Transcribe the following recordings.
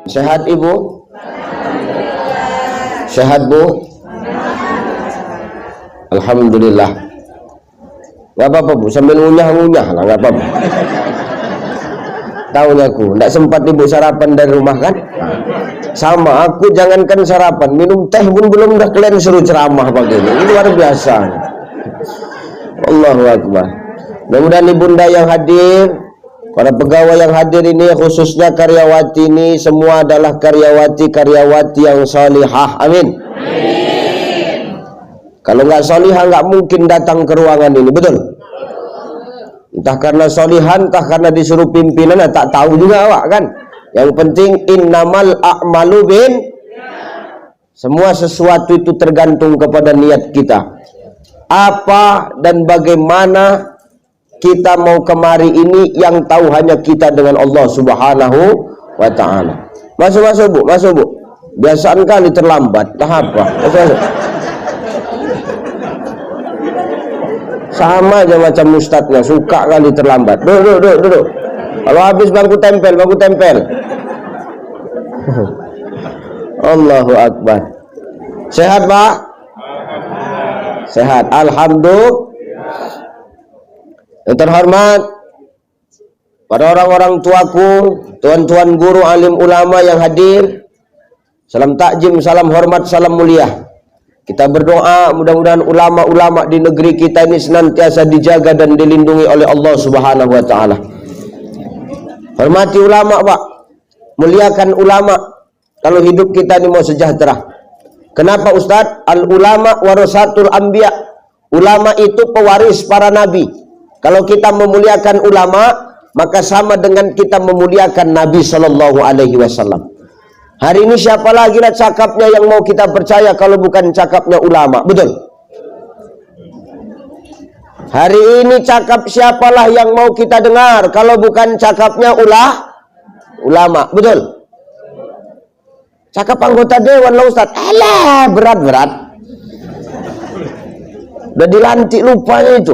Sehat Ibu? Sehat Bu? Alhamdulillah. Gak apa-apa Bu, sambil ngunyah-ngunyah lah, gak apa-apa. Tahunya aku, gak sempat Ibu sarapan dari rumah kan? Sama, aku jangankan sarapan, minum teh pun belum, udah kalian suruh ceramah begini. Ini luar biasa. Allahu Akbar. Mudah-mudahan ibunda yang hadir, para pegawai yang hadir ini, khususnya karyawati ini, semua adalah karyawati yang salihah. Amin. Kalau nggak salihah nggak mungkin datang ke ruangan ini, betul? Entah karena solihan, entah karena disuruh pimpinan, tak tahu juga awak kan. Yang penting innamal a'malu bin, semua sesuatu itu tergantung kepada niat kita. Apa dan bagaimana kita mau kemari ini yang tahu hanya kita dengan Allah Subhanahu wa ta'ala. Masuk Bu, masuk Bu. Biasaan kali terlambat, tak apa. Masuk. Sama aja macam ustadznya, suka kali terlambat. Duduk. Kalau habis bangku tempel. Allahu Akbar. Sehat Pak? Sehat, alhamdulillah. Yang terhormat pada orang-orang tuaku, tuan-tuan guru, alim ulama yang hadir, salam takjim, salam hormat, salam mulia. Kita berdoa mudah-mudahan ulama-ulama di negeri kita ini senantiasa dijaga dan dilindungi oleh Allah Subhanahu wa ta'ala. Hormati ulama Pak, muliakan ulama kalau hidup kita ini mau sejahtera. Kenapa Ustadz? Al-ulama warasatul anbiya. Ulama itu pewaris para nabi. Kalau kita memuliakan ulama, maka sama dengan kita memuliakan Nabi Sallallahu Alaihi Wasallam. Hari ini siapa lagi lah cakapnya yang mau kita percaya kalau bukan cakapnya ulama, betul? Hari ini cakap siapalah yang mau kita dengar kalau bukan cakapnya ulama, betul? Cakap anggota dewan lah Ustaz, alah berat. Udah dilantik lupanya itu.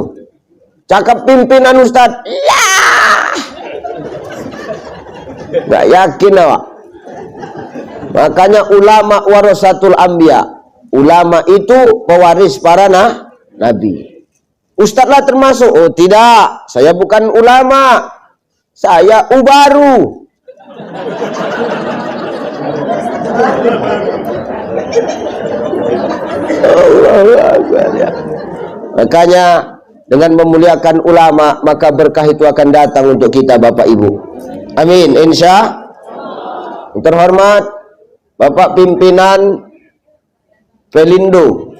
Cakap pimpinan Ustaz, gak yakin awak. Makanya ulama warasatul anbiya. Ulama itu pewaris para nabi. Ustaz lah termasuk. Oh tidak, saya bukan ulama, saya ubaru. Makanya dengan memuliakan ulama, maka berkah itu akan datang untuk kita Bapak Ibu. Amin, insya. Terhormat Bapak pimpinan Pelindo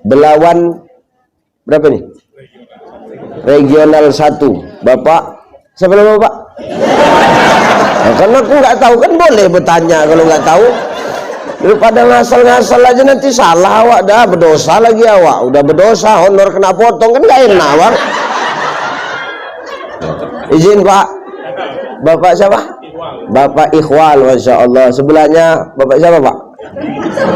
Belawan berapa nih? Regional 1. Bapak siapa nama Bapak? Nah, karena aku nggak tahu kan boleh bertanya kalau nggak tahu. Daripada ngasal-ngasal aja nanti salah awak, dah berdosa lagi awak. Udah berdosa, honor kena potong kan nggak enak awak. Izin Pak. Bapak siapa? Bapak Ikhwal, Masya Allah. Sebelahnya Bapak siapa Pak?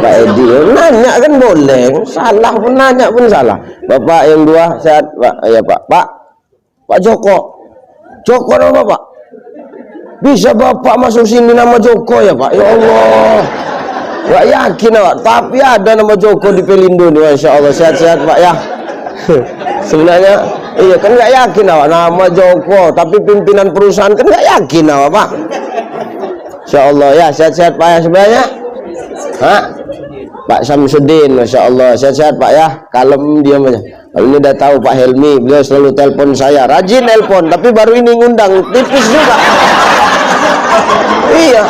Bapak Edi. Nanya kan boleh, salah pun nanya pun salah. Bapak yang dua sehat Pak? Ya Pak Joko. Joko nama Bapak? Bisa Bapak masuk sini nama Joko ya Pak? Ya Allah, gak yakin Pak, tapi ada nama Joko di Pelindo nih, Masya Allah. Sehat-sehat Pak ya. Sebenarnya iya kan gak yakin awak nama Joko, tapi pimpinan perusahaan kan gak yakin awak Pak. Insya Allah ya, sehat-sehat Pak ya sebenarnya. Pak Samsudin, Masya Allah, sehat-sehat Pak ya, kalem diam aja. Kalau ini udah tahu Pak Helmi, beliau selalu telepon saya, rajin telepon, tapi baru ini ngundang, tipis juga. Iya.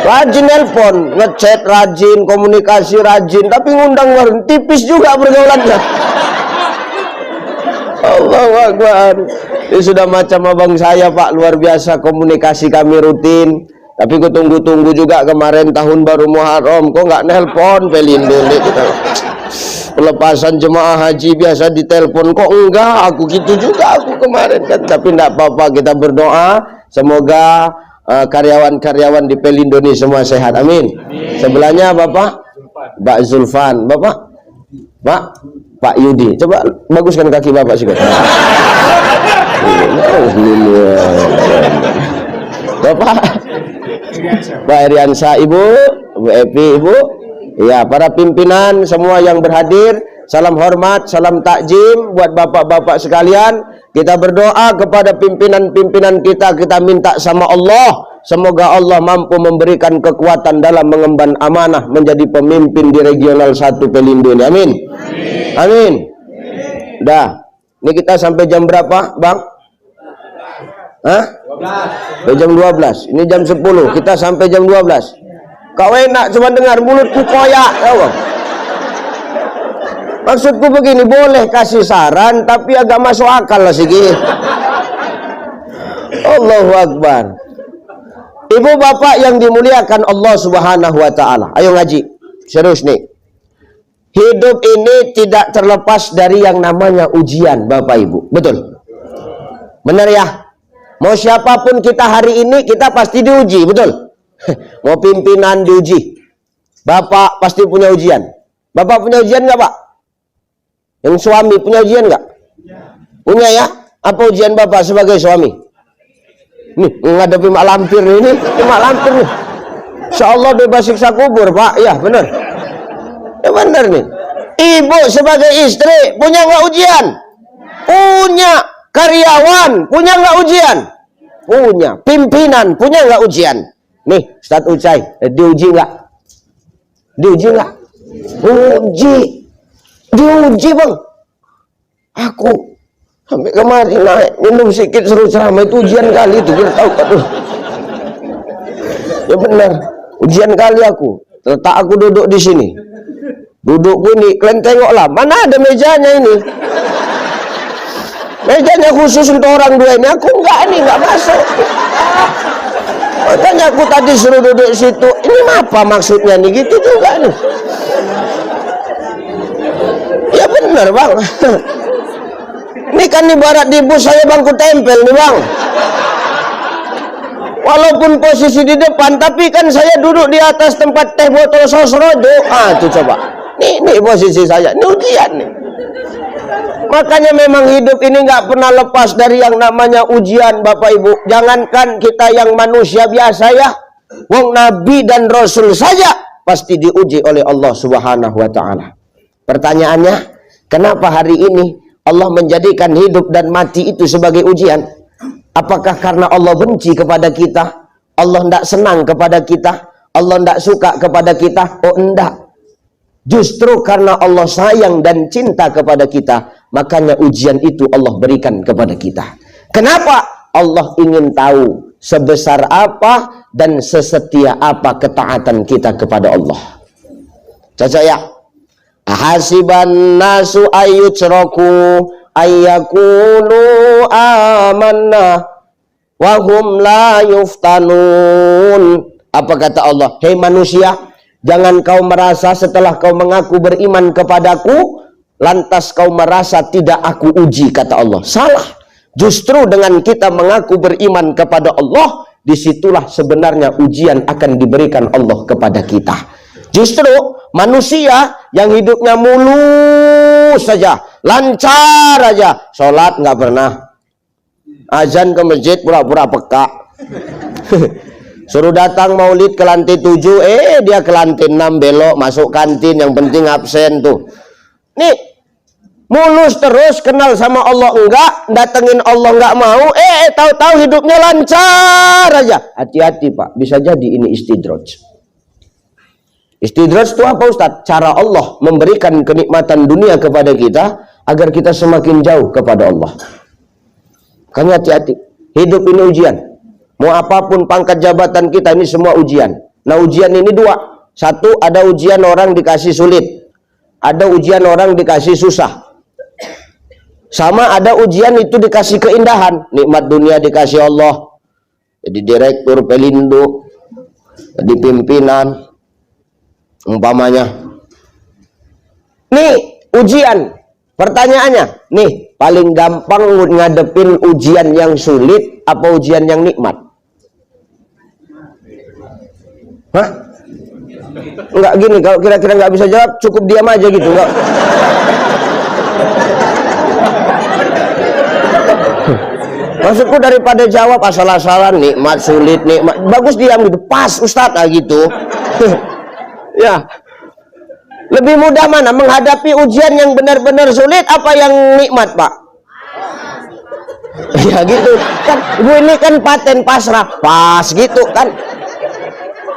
Rajin telepon, ngechat rajin, komunikasi rajin, tapi ngundang baru tipis juga pergaulannya. Allahu Akbar. Ini sudah macam abang saya Pak, luar biasa komunikasi kami rutin. Tapi ku tunggu-tunggu juga kemarin tahun baru Muharram, kok nggak nelpon Pelindo kita. Pelepasan jemaah haji biasa ditelepon, kok enggak? Aku gitu juga aku kemarin kan. Tapi enggak apa-apa, kita berdoa semoga karyawan-karyawan di Pelindo ini semua sehat. Amin. Sebelahnya Bapak Pak Zulfan, Pak Yudi. Coba baguskan kaki Bapak sih. Bapak Pak Iriansa, Ibu Epi, Ibu, ya, para pimpinan semua yang berhadir, salam hormat, salam takjim buat bapak-bapak sekalian. Kita berdoa kepada pimpinan-pimpinan kita, kita minta sama Allah, semoga Allah mampu memberikan kekuatan dalam mengemban amanah menjadi pemimpin di regional 1 Pelindo ini. Amin. Amin. Dah. Ini kita sampai jam berapa, Bang? Hah? 12. Jam 12. Ini jam 10. Kita sampai jam 12. Kau enak cuma dengar mulutku koyak, tahu? Maksudku begini, boleh kasih saran tapi agak masuk akal lah sedikit. Allahu Akbar. Ibu bapak yang dimuliakan Allah Subhanahu wa taala. Ayo ngaji. Serius nih. Hidup ini tidak terlepas dari yang namanya ujian, Bapak Ibu. Betul? Benar ya? Mau siapapun kita hari ini, kita pasti diuji, betul? Mau pimpinan diuji. Bapak pasti punya ujian. Bapak punya ujian nggak, Pak? Yang suami punya ujian nggak? Punya ya? Apa ujian Bapak sebagai suami? Nih, menghadapi mak lampir ini, mak lampir nih. Insyaallah bebas siksa kubur, Pak. Ya, benar. Ya benar nih. Ibu sebagai istri punya nggak ujian? Punya. Karyawan punya nggak ujian? Punya. Pimpinan punya nggak ujian? Nih, Ustaz Ucai, diuji nggak? Diuji nggak? Uji. Diuji, Bang. Aku sampai kemarin naik minum sedikit seru ceramah itu ujian kali itu, kita tahu kan? Ya benar, ujian kali aku. Letak aku duduk di sini. Dudukku ini, kalian tengoklah, mana ada mejanya ini? Mejanya khusus untuk orang dua ini, aku enggak masuk. Makanya aku tadi suruh duduk situ. Ini apa maksudnya nih? Gitu juga nih. Ya benar, Bang. Ini kan ibarat di bus saya bangku tempel nih, Bang. Walaupun posisi di depan, tapi kan saya duduk di atas tempat teh botol sosrojo. Ah, tuh coba. Ini posisi saya. Ini ujian nih. Makanya memang hidup ini nggak pernah lepas dari yang namanya ujian, Bapak Ibu. Jangankan kita yang manusia biasa ya, wong Nabi dan Rasul saja pasti diuji oleh Allah Subhanahu wa taala. Pertanyaannya, kenapa hari ini Allah menjadikan hidup dan mati itu sebagai ujian? Apakah karena Allah benci kepada kita? Allah tidak senang kepada kita? Allah tidak suka kepada kita? Oh enggak. Justru karena Allah sayang dan cinta kepada kita, makanya ujian itu Allah berikan kepada kita. Kenapa? Allah ingin tahu sebesar apa dan sesetia apa ketaatan kita kepada Allah. Caca ya. Hasiban nasu ayyutraku ayyakulu amanna wa hum la yuftanun. Apa kata Allah? Hei manusia, jangan kau merasa setelah kau mengaku beriman kepadaku, lantas kau merasa tidak aku uji, kata Allah. Salah. Justru dengan kita mengaku beriman kepada Allah, disitulah sebenarnya ujian akan diberikan Allah kepada kita. Justru manusia yang hidupnya mulus saja, lancar aja, sholat nggak pernah, azan ke masjid pura-pura peka. Suruh datang maulid ke lantai 7, dia ke lantai 6 belok masuk kantin, yang penting absen tuh. Nih, mulus terus, kenal sama Allah enggak, datengin Allah enggak mau, tahu-tahu hidupnya lancar aja. Hati-hati Pak, bisa jadi ini istidraj. Istidraj itu apa Ustaz? Cara Allah memberikan kenikmatan dunia kepada kita agar kita semakin jauh kepada Allah. Makanya hati-hati, hidup ini ujian. Mau apapun pangkat jabatan kita, ini semua ujian. Nah ujian ini dua. Satu, ada ujian orang dikasih sulit. Ada ujian orang dikasih susah. Sama ada ujian itu dikasih keindahan. Nikmat dunia dikasih Allah. Jadi direktur Pelindo, jadi pimpinan, umpamanya. Nih ujian. Pertanyaannya, nih paling gampang ngadepin ujian yang sulit apa ujian yang nikmat? Hah? Enggak gini, kalau kira-kira nggak bisa jawab, cukup diam aja gitu, enggak? Maksudku daripada jawab asal-asalan nikmat, sulit, nikmat. Bagus diam gitu. Pas Ustaz gitu. Ya. Lebih mudah mana menghadapi ujian yang benar-benar sulit apa yang nikmat, Pak? Ya gitu kan. Ibu ini kan paten pasrah. Pas gitu kan.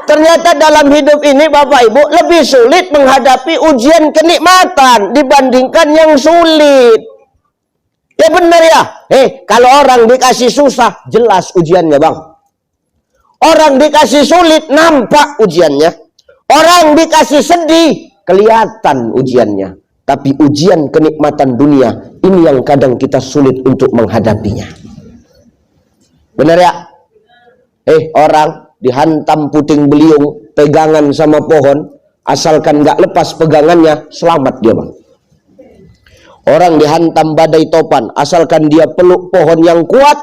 Ternyata dalam hidup ini Bapak Ibu lebih sulit menghadapi ujian kenikmatan dibandingkan yang sulit. Ya benar ya. Kalau orang dikasih susah, jelas ujiannya Bang. Orang dikasih sulit, nampak ujiannya. Orang dikasih sedih, kelihatan ujiannya. Tapi ujian kenikmatan dunia, ini yang kadang kita sulit untuk menghadapinya. Benar ya? Orang dihantam puting beliung, pegangan sama pohon, asalkan gak lepas pegangannya, selamat dia Bang. Orang dihantam badai topan, asalkan dia peluk pohon yang kuat,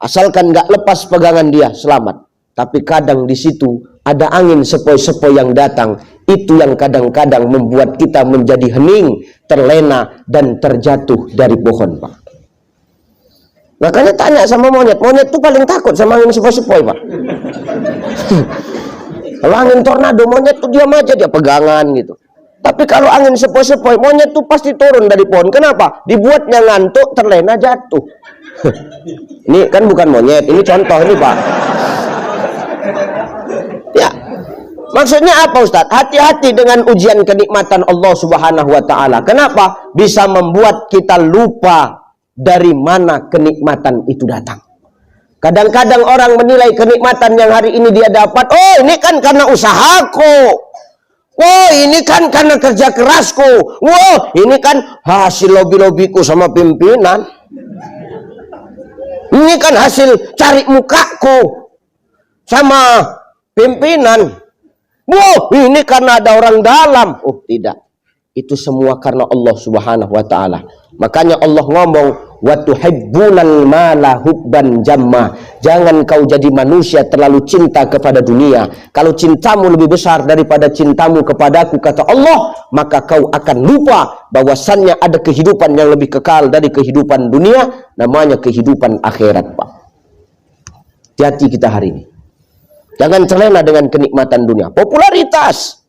asalkan gak lepas pegangan dia, selamat. Tapi kadang di situ ada angin sepoi-sepoi yang datang, itu yang kadang-kadang membuat kita menjadi hening, terlena, dan terjatuh dari pohon, Pak. Makanya tanya sama monyet, monyet tuh paling takut sama angin sepoi-sepoi, Pak. Kalau angin tornado, monyet tuh diam aja, dia pegangan gitu. Tapi kalau angin sepoi-sepoi, monyet tuh pasti turun dari pohon. Kenapa? Dibuatnya ngantuk, terlena, jatuh. Ini kan bukan monyet, ini contoh ini Pak. Ya, maksudnya apa Ustadz? Hati-hati dengan ujian kenikmatan Allah Subhanahu wa Ta'ala. Kenapa? Bisa membuat kita lupa dari mana kenikmatan itu datang. Kadang-kadang orang menilai kenikmatan yang hari ini dia dapat, oh ini kan karena usahaku. Wow, ini kan karena kerja kerasku. Wow, ini kan hasil lobby-lobbyku sama pimpinan. Ini kan hasil cari mukaku sama pimpinan. Wow, ini karena ada orang dalam. Oh, tidak. Itu semua karena Allah Subhanahu wa Ta'ala. Makanya Allah ngomong, wa tuhibbunal mala hubban jamma. Jangan kau jadi manusia terlalu cinta kepada dunia. Kalau cintamu lebih besar daripada cintamu kepadaku, kata Allah, maka kau akan lupa bahwasannya ada kehidupan yang lebih kekal dari kehidupan dunia, namanya kehidupan akhirat, Pak. Hati-hati kita hari ini. Jangan terlena dengan kenikmatan dunia. Popularitas,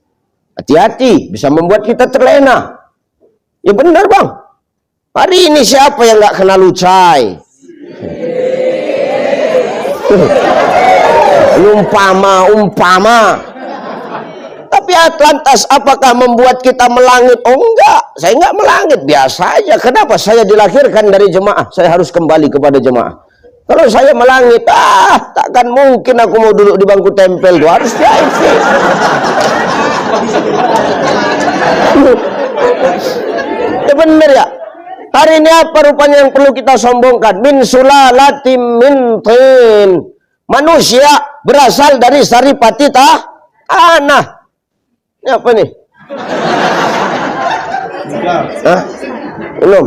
hati-hati, bisa membuat kita terlena. Ya benar Bang. Hari ini siapa yang nggak kenal Lucai? Umpama. Tapi lantas apakah membuat kita melangit? Oh enggak, saya enggak melangit, biasa aja. Kenapa? Saya dilahirkan dari jemaah, saya harus kembali kepada jemaah. Kalau saya melangit, takkan mungkin aku mau duduk di bangku tempel tuh, harus VIP. Ya bener ya. Hari ini apa rupanya yang perlu kita sombongkan? Min sulalatim min tin. Manusia berasal dari saripati tanah. Ini apa nih? Hah? Belum?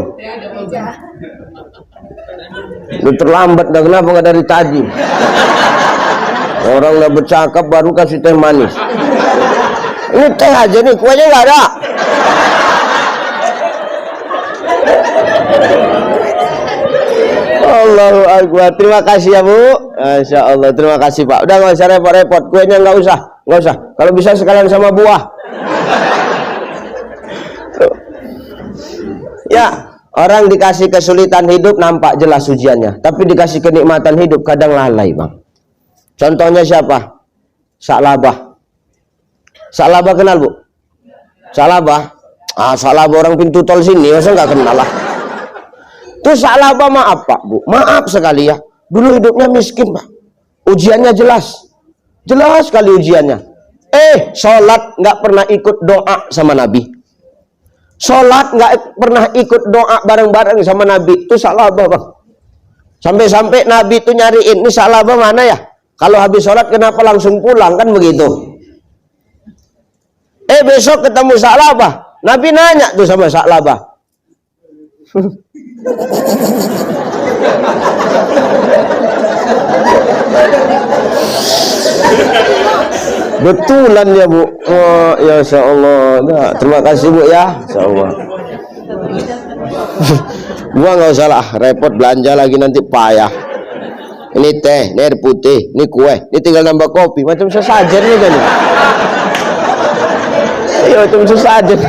Udah terlambat dah, kenapa nggak dari tadi? Orang udah bercakap baru kasih teh manis. Ini teh aja nih, kuahnya nggak ada. Allahu Akbar. Terima kasih ya Bu. Masya Allah, terima kasih Pak. Udah nggak usah repot-repot, kuenya nggak usah. Kalau bisa sekalian sama buah. Ya, orang dikasih kesulitan hidup nampak jelas ujiannya, tapi dikasih kenikmatan hidup kadang lalai Bang. Contohnya siapa? Sa'labah. Sa'labah kenal Bu? Sa'labah? Sa'labah orang pintu tol sini, masa nggak kenal lah. Terus Sa'labah maaf Pak Bu, maaf sekali ya. Dulu hidupnya miskin Pak. Ujiannya jelas. Jelas sekali ujiannya. Sholat nggak pernah ikut doa sama Nabi. Sholat nggak pernah ikut doa bareng-bareng sama Nabi. Itu Sa'labah Bang. Sampai-sampai Nabi itu nyariin, ini Sa'labah mana ya? Kalau habis sholat kenapa langsung pulang, kan begitu. Besok ketemu Sa'labah. Nabi nanya tuh sama Sa'labah. Betulan ya Bu. Oh, ya Insya Allah. Nah, terima kasih Bu ya. Insya Allah. Gua nggak usah lah, repot belanja lagi nanti payah. Ini teh, ini air putih, ini kue, ini tinggal nambah kopi, macam sesajen nih kan. Iya, macam sesajen.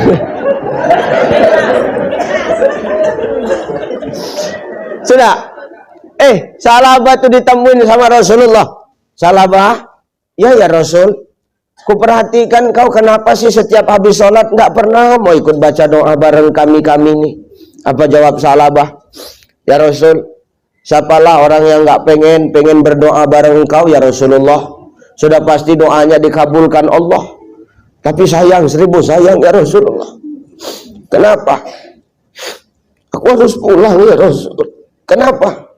Sudah. Salabah itu ditemuin sama Rasulullah. Salabah, ya Rasul, kuperhatikan kau kenapa sih setiap habis sholat nggak pernah mau ikut baca doa bareng kami nih. Apa jawab Salabah? Ya Rasul, siapalah orang yang nggak pengen berdoa bareng engkau ya Rasulullah. Sudah pasti doanya dikabulkan Allah. Tapi sayang, 1000 sayang ya Rasulullah. Kenapa? Aku harus pulang ya Rasul. Kenapa?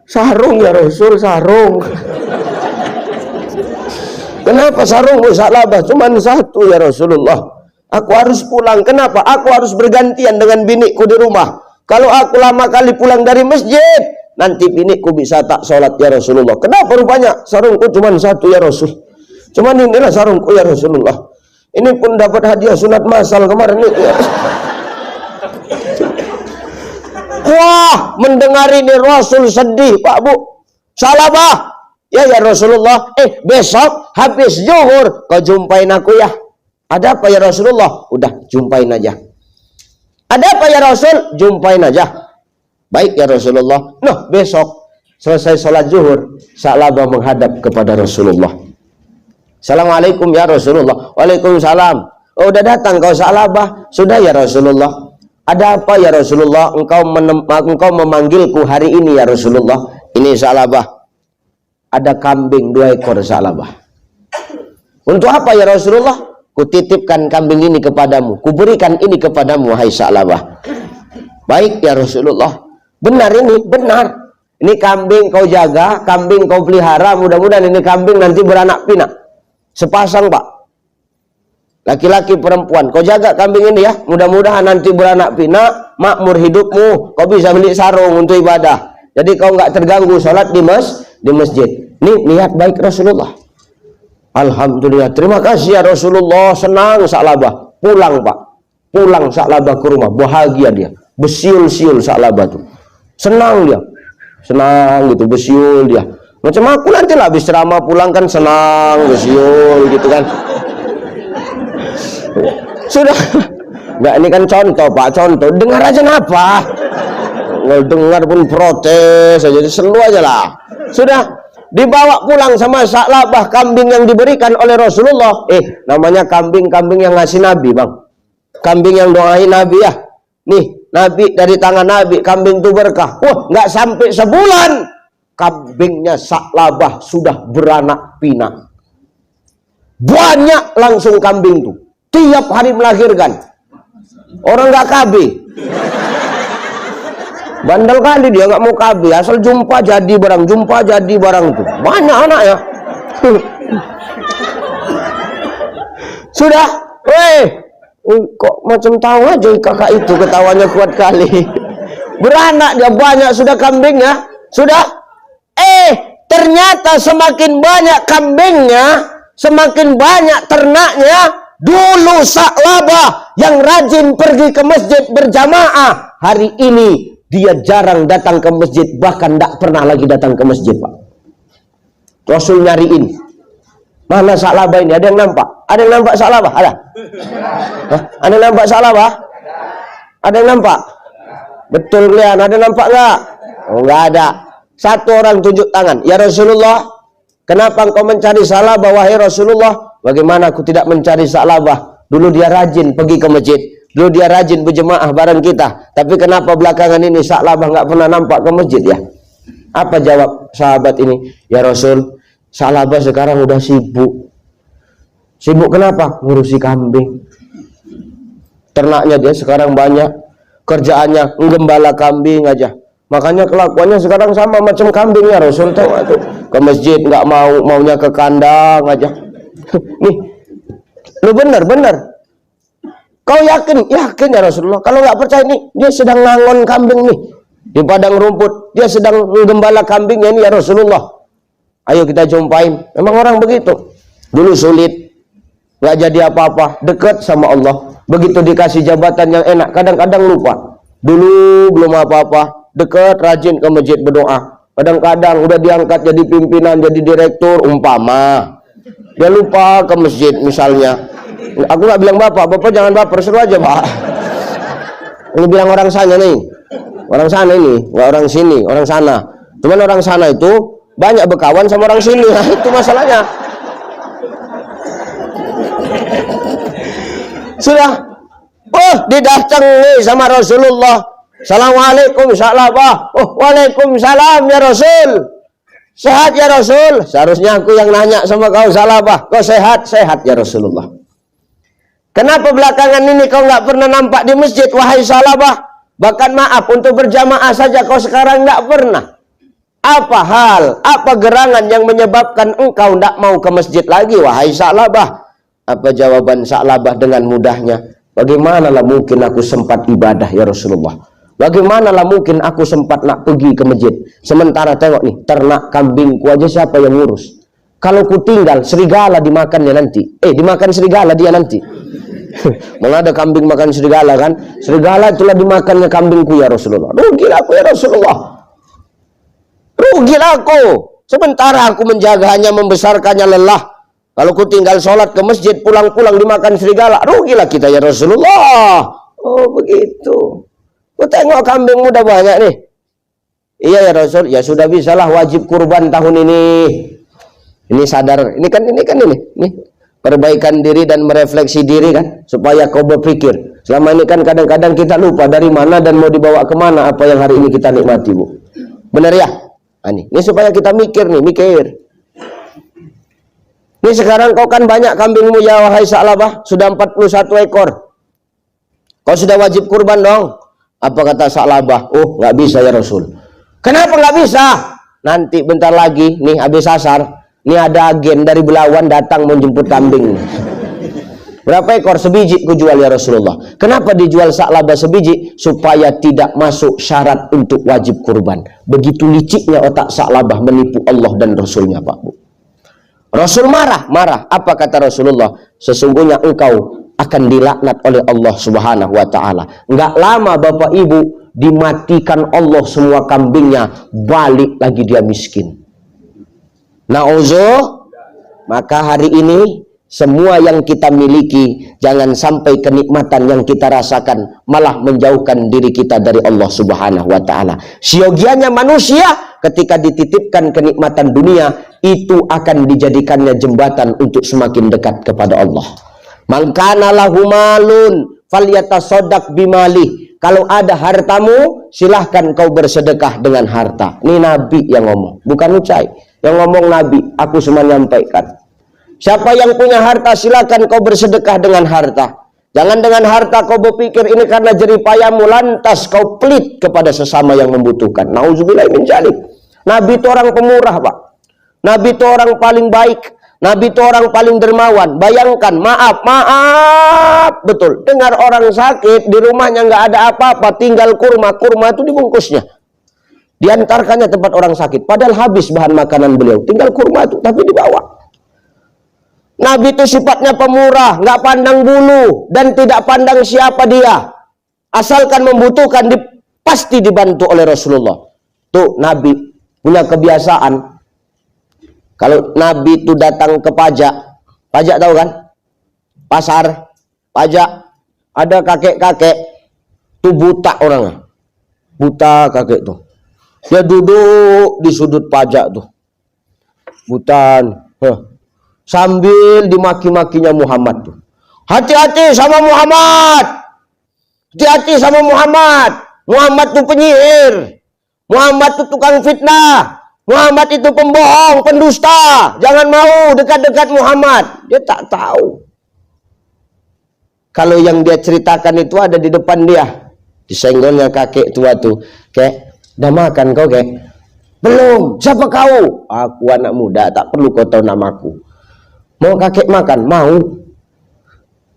Sarung ya Rasul, sarung. Kenapa sarung Salabah? Cuman 1 ya Rasulullah. Aku harus pulang. Kenapa? Aku harus bergantian dengan biniku di rumah. Kalau aku lama kali pulang dari masjid, nanti biniku bisa tak sholat ya Rasulullah. Kenapa rupanya? Sarungku cuma 1 ya Rasul. Cuman inilah sarungku ya Rasulullah. Ini pun dapat hadiah sunat masal kemarin itu ya. Wah, mendengar ini Rasul sedih, Pak Bu. Salabah, ya Rasulullah. Besok habis zuhur kau jumpain aku ya. Ada apa ya Rasulullah? Udah, jumpain aja. Ada apa ya Rasul? Jumpain aja. Baik ya Rasulullah. Noh, besok selesai sholat zuhur, Salabah menghadap kepada Rasulullah. Assalamualaikum ya Rasulullah. Waalaikumsalam. Oh, udah datang kau Salabah? Sudah ya Rasulullah. Ada apa ya Rasulullah? Engkau memanggilku hari ini ya Rasulullah. Ini Salabah. Ada kambing 2 ekor Salabah. Untuk apa ya Rasulullah? Kutitipkan kambing ini kepadamu. Kuberikan ini kepadamu hai Salabah. Baik ya Rasulullah. Benar ini, benar. Ini kambing kau jaga, kambing kau pelihara. Mudah-mudahan ini kambing nanti beranak pinak. Sepasang Pak. Laki-laki perempuan, kau jaga kambing ini ya. Mudah-mudahan nanti beranak pinak, makmur hidupmu. Kau bisa beli sarung untuk ibadah. Jadi kau nggak terganggu sholat di masjid. Ini niat baik Rasulullah. Alhamdulillah. Terima kasih ya Rasulullah. Senang Salabah. Pulang Pak. Pulang Salabah ke rumah. Bahagia dia. Besiul-siul Salabah tuh. Senang dia. Senang gitu. Besiul dia. Macam aku nanti lah habis ceramah pulang kan senang. Besiul gitu kan. Sudah. Enggak, ini kan contoh Pak, contoh. Dengar aja napa? Nggak dengar pun protes aja, selu aja lah. Sudah dibawa pulang sama Salabah kambing yang diberikan oleh Rasulullah. Namanya kambing-kambing yang ngasih Nabi, Bang. Kambing yang doain Nabi ya. Nih, Nabi dari tangan Nabi, kambing itu berkah. Wah, nggak sampai sebulan kambingnya Salabah sudah beranak pinak. Banyak langsung kambing tuh. Tiap hari melahirkan. Orang nggak KB. Bandel kali dia nggak mau KB. Asal jumpa jadi barang tuh. Banyak anak ya. Sudah. Kok macam tahu aja kakak itu ketawanya kuat kali. Beranak dia banyak sudah kambingnya. Sudah. Ternyata semakin banyak kambingnya, semakin banyak ternaknya. Dulu Salabah yang rajin pergi ke masjid berjamaah, hari ini dia jarang datang ke masjid, bahkan tidak pernah lagi datang ke masjid, Pak. Rasul nyariin. Mana Salabah ini? Ada yang nampak? Ada yang nampak Salabah? Ada? Ada yang nampak Salabah? Ada yang nampak? Betul kalian, ada nampak nggak? Oh, nggak ada. Satu orang tunjuk tangan. Ya Rasulullah, kenapa engkau mencari Salabah wahai Rasulullah? Bagaimana aku tidak mencari Salabah? Dulu dia rajin pergi ke masjid. Dulu dia rajin berjemaah bareng kita. Tapi kenapa belakangan ini Salabah nggak pernah nampak ke masjid ya? Apa jawab sahabat ini? Ya Rasul, Salabah sekarang udah sibuk. Sibuk kenapa? Ngurusi kambing. Ternaknya dia sekarang banyak. Kerjaannya menggembala kambing aja. Makanya kelakuannya sekarang sama macam kambingnya Rasul tahu tuh. Ke masjid nggak maunya ke kandang aja. Nih, lu bener. Kau yakin ya Rasulullah. Kalau nggak percaya nih, dia sedang ngangon kambing nih di padang rumput. Dia sedang menggembala kambingnya ini ya Rasulullah. Ayo kita jumpain. Memang orang begitu. Dulu sulit, nggak jadi apa-apa. Dekat sama Allah. Begitu dikasih jabatan yang enak, kadang-kadang lupa. Dulu belum apa-apa, dekat, rajin ke masjid berdoa. Kadang-kadang udah diangkat jadi pimpinan, jadi direktur, umpama dia lupa ke masjid misalnya. Aku nggak bilang bapak jangan baper, seru aja pak. Ini bilang orang sana nih, orang sana ini, nggak orang sini, orang sana. Cuman orang sana itu banyak berkawan sama orang sini, nah, itu masalahnya. Sudah, oh didatangi sama Rasulullah. Assalamualaikum salabah. Oh waalaikumsalam ya Rasul. Sehat ya Rasul. Seharusnya aku yang nanya sama kau salabah. Kau sehat? Sehat ya Rasulullah. Kenapa belakangan ini kau nggak pernah nampak di masjid wahai salabah? Bahkan maaf untuk berjamaah saja kau sekarang nggak pernah. Apa hal? Apa gerangan yang menyebabkan engkau tidak mau ke masjid lagi wahai salabah? Apa jawaban salabah dengan mudahnya? Bagaimanalah mungkin aku sempat ibadah ya Rasulullah? Bagaimanalah mungkin aku sempat nak pergi ke masjid? Sementara tengok nih, ternak kambingku aja siapa yang ngurus? Kalau ku tinggal, serigala dimakannya nanti. Dimakan serigala dia nanti. Malah ada kambing makan serigala kan? Serigala itulah dimakannya kambingku ya Rasulullah. Rugilah aku ya Rasulullah. Rugilah aku. Sementara aku menjaganya, membesarkannya lelah. Kalau ku tinggal sholat ke masjid, pulang-pulang dimakan serigala. Rugilah kita ya Rasulullah. Oh begitu. Ku tengok kambing muda banyak nih. Iya ya Rasul, ya sudah bisalah wajib kurban tahun ini. Ini sadar, ini perbaikan diri dan merefleksi diri kan, supaya kau berpikir. Selama ini kan kadang-kadang kita lupa dari mana dan mau dibawa kemana apa yang hari ini kita nikmati bu. Benar ya? Ini supaya kita mikir. Ini sekarang kau kan banyak kambingmu ya wahai salabah, sudah 41 ekor. Kau sudah wajib kurban dong. Apa kata salabah? Oh nggak bisa ya Rasul. Kenapa nggak bisa? Nanti bentar lagi nih habis asar, nih ada agen dari Belawan datang menjemput kambing. Berapa ekor? Sebiji ku jual ya Rasulullah. Kenapa dijual salabah sebiji? Supaya tidak masuk syarat untuk wajib kurban. Begitu liciknya otak salabah menipu Allah dan Rasulnya Pak Bu. Rasul marah. Apa kata Rasulullah? Sesungguhnya engkau akan dilaknat oleh Allah Subhanahu wa taala. Enggak lama Bapak Ibu dimatikan Allah semua kambingnya, balik lagi dia miskin. Nauzuh. Maka hari ini semua yang kita miliki jangan sampai kenikmatan yang kita rasakan malah menjauhkan diri kita dari Allah Subhanahu wa taala. Siogianya manusia ketika dititipkan kenikmatan dunia itu akan dijadikannya jembatan untuk semakin dekat kepada Allah. Man kana lahu malun falyatasaddaq bimali. Kalau ada hartamu, silahkan kau bersedekah dengan harta. Ini Nabi yang ngomong, bukan Ucai. Yang ngomong Nabi, aku cuma nyampaikan. Siapa yang punya harta, silahkan kau bersedekah dengan harta. Jangan dengan harta kau berpikir ini karena jeripayamu lantas kau pelit kepada sesama yang membutuhkan. Nauzubillah min dzalik. Nabi itu orang pemurah, Pak. Nabi itu orang paling baik. Nabi itu orang paling dermawan. Bayangkan, maaf, betul. Dengar orang sakit, di rumahnya nggak ada apa-apa, tinggal kurma itu dibungkusnya. Diantarkannya tempat orang sakit. Padahal habis bahan makanan beliau. Tinggal kurma itu, tapi dibawa. Nabi itu sifatnya pemurah, nggak pandang bulu, dan tidak pandang siapa dia. Asalkan membutuhkan, pasti dibantu oleh Rasulullah. Tuh, Nabi punya kebiasaan. Kalau Nabi itu datang ke pajak tahu kan? Pasar, pajak, ada kakek-kakek, itu buta orangnya. Buta kakek tuh. Dia duduk di sudut pajak tuh. Butan. Sambil dimaki-makinya Muhammad tuh. Hati-hati sama Muhammad. Hati-hati sama Muhammad. Muhammad tuh penyihir. Muhammad tuh tukang fitnah. Muhammad itu pembohong, pendusta. Jangan mau dekat-dekat Muhammad. Dia tak tahu. Kalau yang dia ceritakan itu ada di depan dia. Disenggolnya kakek tua tuh. Kek, udah makan kau kek? Belum. Siapa kau? Aku anak muda, tak perlu kau tahu namaku. Mau kakek makan? Mau.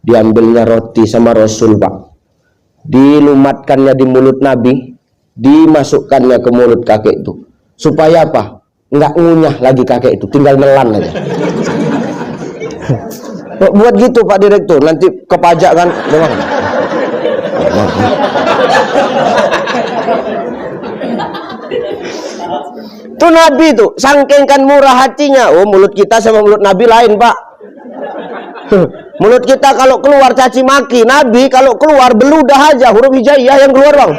Diambilnya roti sama Rasul, Pak. Dilumatkannya di mulut Nabi. Dimasukkannya ke mulut kakek itu. Supaya apa? Nggak ngunyah lagi kakek itu, tinggal nelan aja. Buat gitu Pak Direktur, nanti ke pajak kan. Itu Nabi tuh, saking kan murah hatinya. Oh, mulut kita sama mulut Nabi lain, Pak. Mulut kita kalau keluar caci maki, Nabi kalau keluar beludah aja, huruf hijaiyah yang keluar, Bang.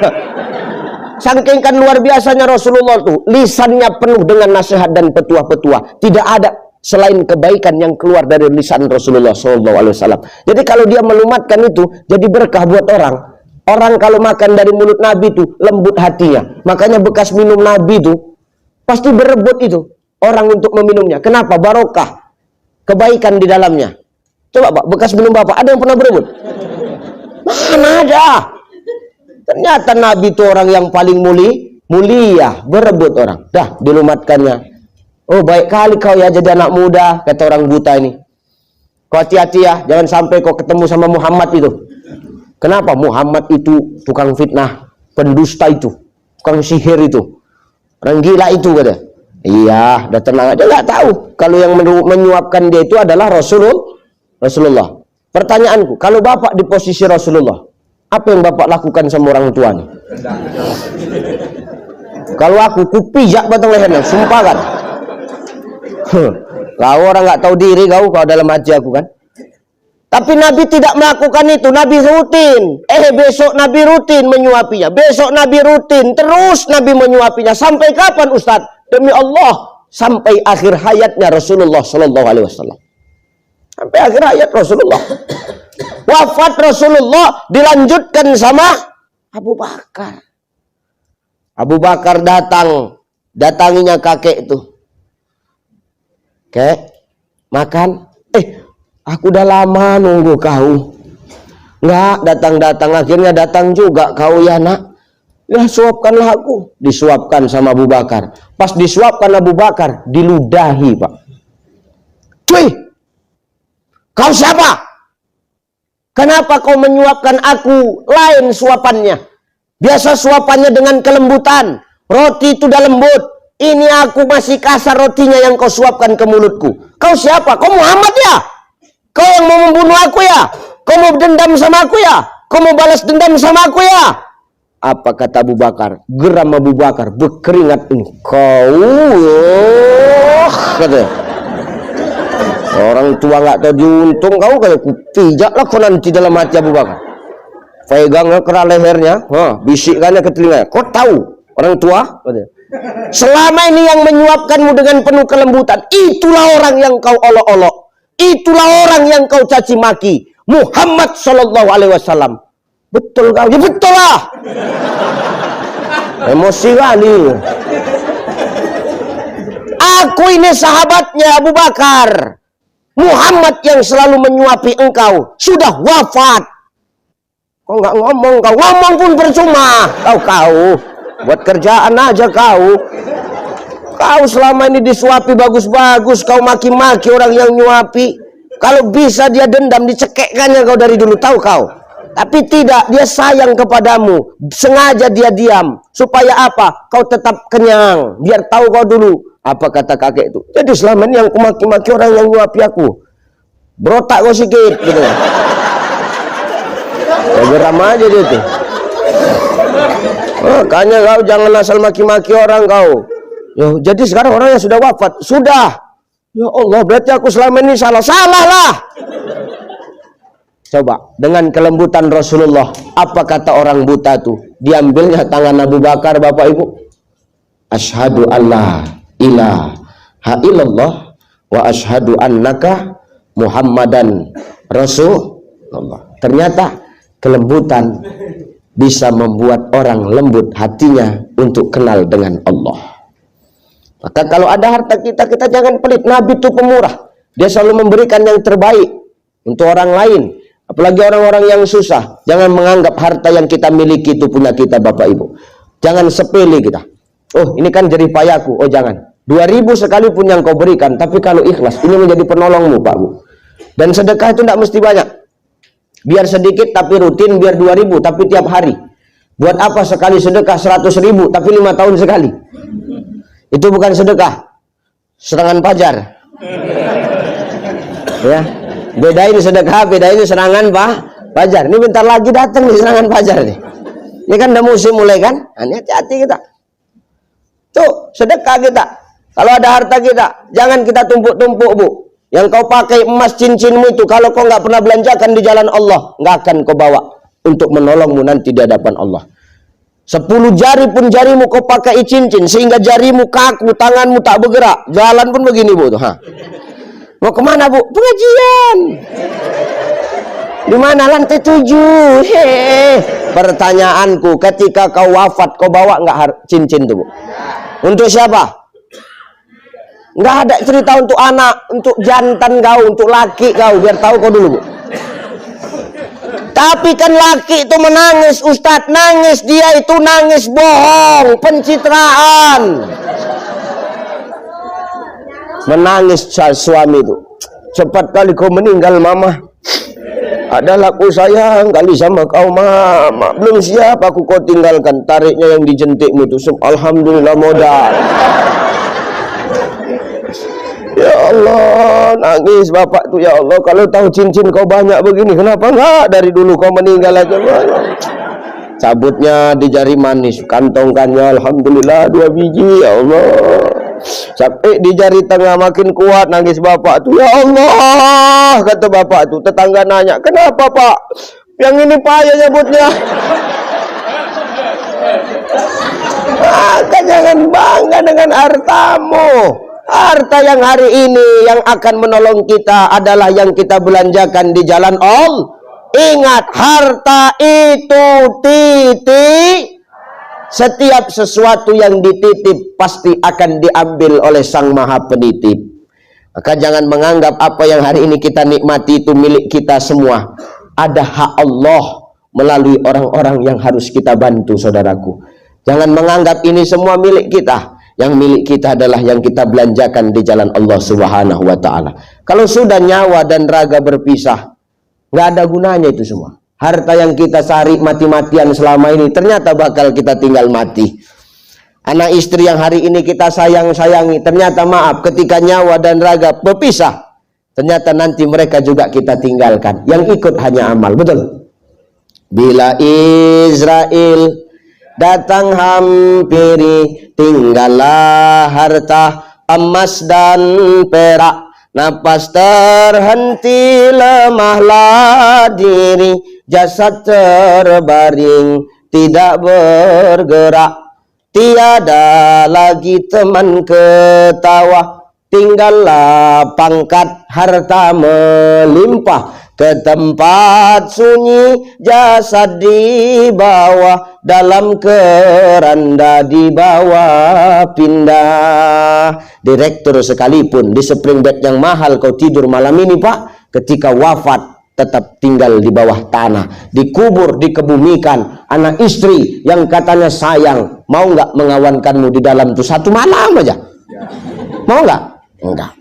Saking kan luar biasanya Rasulullah tuh, lisannya penuh dengan nasihat dan petua-petua. Tidak ada selain kebaikan yang keluar dari lisan Rasulullah SAW. Jadi kalau dia melumatkan itu, jadi berkah buat orang. Orang kalau makan dari mulut Nabi itu lembut hatinya. Makanya bekas minum Nabi itu pasti berebut itu orang untuk meminumnya. Kenapa? Barokah, kebaikan di dalamnya. Coba Pak, bekas minum Bapak ada yang pernah berebut? Mana ada? Ternyata Nabi itu orang yang paling mulia, berebut orang. Dah dilumatkannya. Oh, baik kali kau ya jadi anak muda, kata orang buta ini. Kau hati-hati ya, jangan sampai kau ketemu sama Muhammad itu. Kenapa? Muhammad itu tukang fitnah, pendusta itu, tukang sihir itu, orang gila itu, kata. Iya, udah tenang aja, nggak tahu kalau yang menyuapkan dia itu adalah Rasulullah. Pertanyaanku, kalau Bapak di posisi Rasulullah, apa yang Bapak lakukan sama orang tua nih? Kalau aku kupijak batang lehernya, sumpah kan. Kau orang nggak tahu diri kau dalam hati aku kan. Tapi Nabi tidak melakukan itu. Nabi rutin. Besok Nabi rutin menyuapinya. Besok Nabi rutin. Terus Nabi menyuapinya. Sampai kapan Ustadz? Demi Allah. Sampai akhir hayatnya Rasulullah Sallallahu Alaihi Wasallam. Sampai akhir hayat Rasulullah. Wafat Rasulullah dilanjutkan sama Abu Bakar. Abu Bakar datanginya kakek itu. Kek, makan. Aku udah lama nunggu kau. Nggak datang-datang, akhirnya datang juga kau ya nak. Ya suapkanlah aku. Disuapkan sama Abu Bakar. Pas disuapkan Abu Bakar, diludahi Pak. Cuy, kau siapa? Kenapa kau menyuapkan aku? Lain suapannya. Biasa suapannya dengan kelembutan. Roti itu udah lembut. Ini aku masih kasar rotinya yang kau suapkan ke mulutku. Kau siapa? Kau Muhammad ya? Kau yang mau membunuh aku ya? Kau mau dendam sama aku ya? Kau mau balas dendam sama aku ya? Apa kata Abu Bakar? Geram Abu Bakar, berkeringat ini. Kau, kata. Orang tua nggak tahu diuntung kau, kata. Pijaklah kau nanti dalam hati Abu Bakar. Pegangnya kera lehernya, bisikkannya ke telinga. Kau tahu orang tua? Kata. Selama ini yang menyuapkanmu dengan penuh kelembutan, itulah orang yang kau olok-olok. Itulah orang yang kau caci maki. Muhammad Sallallahu Alaihi Wasallam. Betul kau? Ya betul lah. Emosi kali. Aku ini sahabatnya Abu Bakar. Muhammad yang selalu menyuapi engkau sudah wafat. Kau nggak ngomong, kau ngomong pun percuma. Kau buat kerjaan aja kau. Kau selama ini disuapi bagus-bagus, kau maki-maki orang yang nyuapi. Kalau bisa dia dendam, dicekekkannya kau dari dulu, tahu kau. Tapi tidak, dia sayang kepadamu. Sengaja dia diam. Supaya apa? Kau tetap kenyang. Biar tahu kau dulu. Apa kata kakek itu? Jadi selama ini yang kumaki-maki orang yang nyuapi aku. Berotak kau sikit. Gitu. Ya geram aja dia tuh. Makanya kau jangan asal maki-maki orang kau. Yo, jadi sekarang orang yang sudah wafat, sudah. Ya Allah, berarti aku selama ini salah. Salah lah. Coba, dengan kelembutan Rasulullah, apa kata orang buta tuh? Diambilnya tangan Abu Bakar, Bapak Ibu. Asyhadu alla ilaha illallah wa asyhadu annaka Muhammadan Rasulullah. Ternyata kelembutan bisa membuat orang lembut hatinya untuk kenal dengan Allah. Maka kalau ada harta kita, kita jangan pelit. Nabi itu pemurah. Dia selalu memberikan yang terbaik untuk orang lain. Apalagi orang-orang yang susah. Jangan menganggap harta yang kita miliki itu punya kita, Bapak Ibu. Jangan sepele kita. Oh, ini kan jerih payahku. Oh, jangan. 2.000 sekalipun yang kau berikan. Tapi kalau ikhlas, ini menjadi penolongmu, Pak Bu. Dan sedekah itu tidak mesti banyak. Biar sedikit tapi rutin, biar 2.000 tapi tiap hari. Buat apa sekali sedekah 100.000 tapi 5 tahun sekali? Itu bukan sedekah, serangan fajar. Ya, bedain sedekah, bedain serangan fajar. Ini bentar lagi datang nih serangan fajar nih. Ini kan udah musim mulai kan? Ini hati-hati kita. Tuh, sedekah kita. Kalau ada harta kita, jangan kita tumpuk-tumpuk, Bu. Yang kau pakai emas cincinmu itu, kalau kau nggak pernah belanjakan di jalan Allah, nggak akan kau bawa untuk menolongmu nanti di hadapan Allah. 10 jari pun jarimu kau pakai cincin, sehingga jarimu kaku, tanganmu tak bergerak. Jalan pun begini, Bu. Tuh, mau kemana, Bu? Pengajian. Di mana? Lantai 7. Pertanyaanku, ketika kau wafat, kau bawa nggak cincin tuh, Bu? Untuk siapa? Nggak ada cerita untuk anak, untuk jantan kau, untuk laki kau, biar tahu kau dulu, Bu. Tapi kan laki itu menangis, Ustadz, nangis, dia itu nangis bohong, pencitraan. Menangis suami itu. Cepat kali kau meninggal, Mama. Adalah aku sayang kali sama kau, Mama. Belum siap aku kau tinggalkan. Tariknya yang dijentikmu itu. Alhamdulillah modal. Ya Allah, nangis bapak tuh, ya Allah. Kalau tahu cincin kau banyak begini, kenapa enggak dari dulu kau meninggal aja? Cabutnya di jari manis, kantongkannya alhamdulillah 2 biji, ya Allah. Sampai di jari tengah makin kuat, nangis bapak tuh, ya Allah. Kata bapak tuh, tetangga nanya, kenapa Pak? Yang ini payah nyebutnya. Maka jangan bangga dengan hartamu. Harta yang hari ini yang akan menolong kita adalah yang kita belanjakan di jalan Allah. Ingat, harta itu titik. Setiap sesuatu yang dititip pasti akan diambil oleh Sang Maha Penitip. Maka jangan menganggap apa yang hari ini kita nikmati itu milik kita semua. Ada hak Allah melalui orang-orang yang harus kita bantu, saudaraku. Jangan menganggap ini semua milik kita. Yang milik kita adalah yang kita belanjakan di jalan Allah Subhanahu wa Ta'ala. Kalau sudah nyawa dan raga berpisah, nggak ada gunanya itu semua. Harta yang kita cari mati-matian selama ini ternyata bakal kita tinggal mati. Anak istri yang hari ini kita sayang-sayangi, ternyata maaf ketika nyawa dan raga berpisah, ternyata nanti mereka juga kita tinggalkan. Yang ikut hanya amal, betul? Bila Israel datang hampiri, tinggallah harta emas dan perak. Napas terhenti, lemahlah diri, jasad terbaring, tidak bergerak. Tiada lagi teman ketawa, tinggallah pangkat, harta melimpah. Ke tempat sunyi, jasad di bawah, dalam keranda di bawah pindah. Direktur sekalipun di spring bed yang mahal kau tidur malam ini, Pak, ketika wafat tetap tinggal di bawah tanah, dikubur, dikebumikan. Anak istri yang katanya sayang, mau nggak mengawankanmu di dalam tuh 1 malam aja? Mau nggak? Enggak.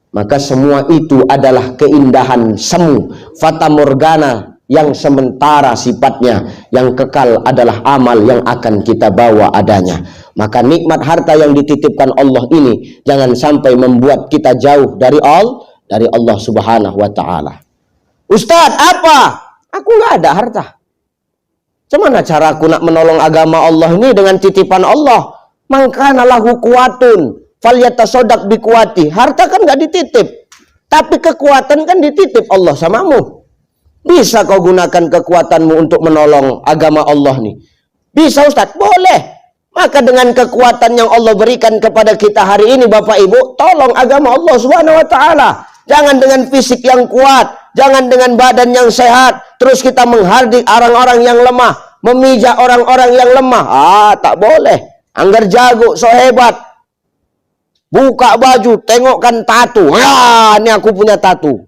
Maka semua itu adalah keindahan semu, fata morgana yang sementara sifatnya, yang kekal adalah amal yang akan kita bawa adanya. Maka nikmat harta yang dititipkan Allah ini jangan sampai membuat kita jauh dari Allah Subhanahu wa Ta'ala. Ustadz, apa? Aku nggak ada harta. Gimana cara aku nak menolong agama Allah ini dengan titipan Allah? Mangkana lahu kuwatun falyatasaddaq biquwati. Harta kan nggak dititip, tapi kekuatan kan dititip Allah samamu. Bisa kau gunakan kekuatanmu untuk menolong agama Allah nih? Bisa, Ustadz? Boleh. Maka dengan kekuatan yang Allah berikan kepada kita hari ini, Bapak Ibu, tolong agama Allah Subhanahu wa Ta'ala. Jangan dengan fisik yang kuat, jangan dengan badan yang sehat, terus kita menghardik orang-orang yang lemah, memijak orang-orang yang lemah. Tak boleh. Anggar jago, so hebat, buka baju, tengokkan tatu. Ini aku punya tatu.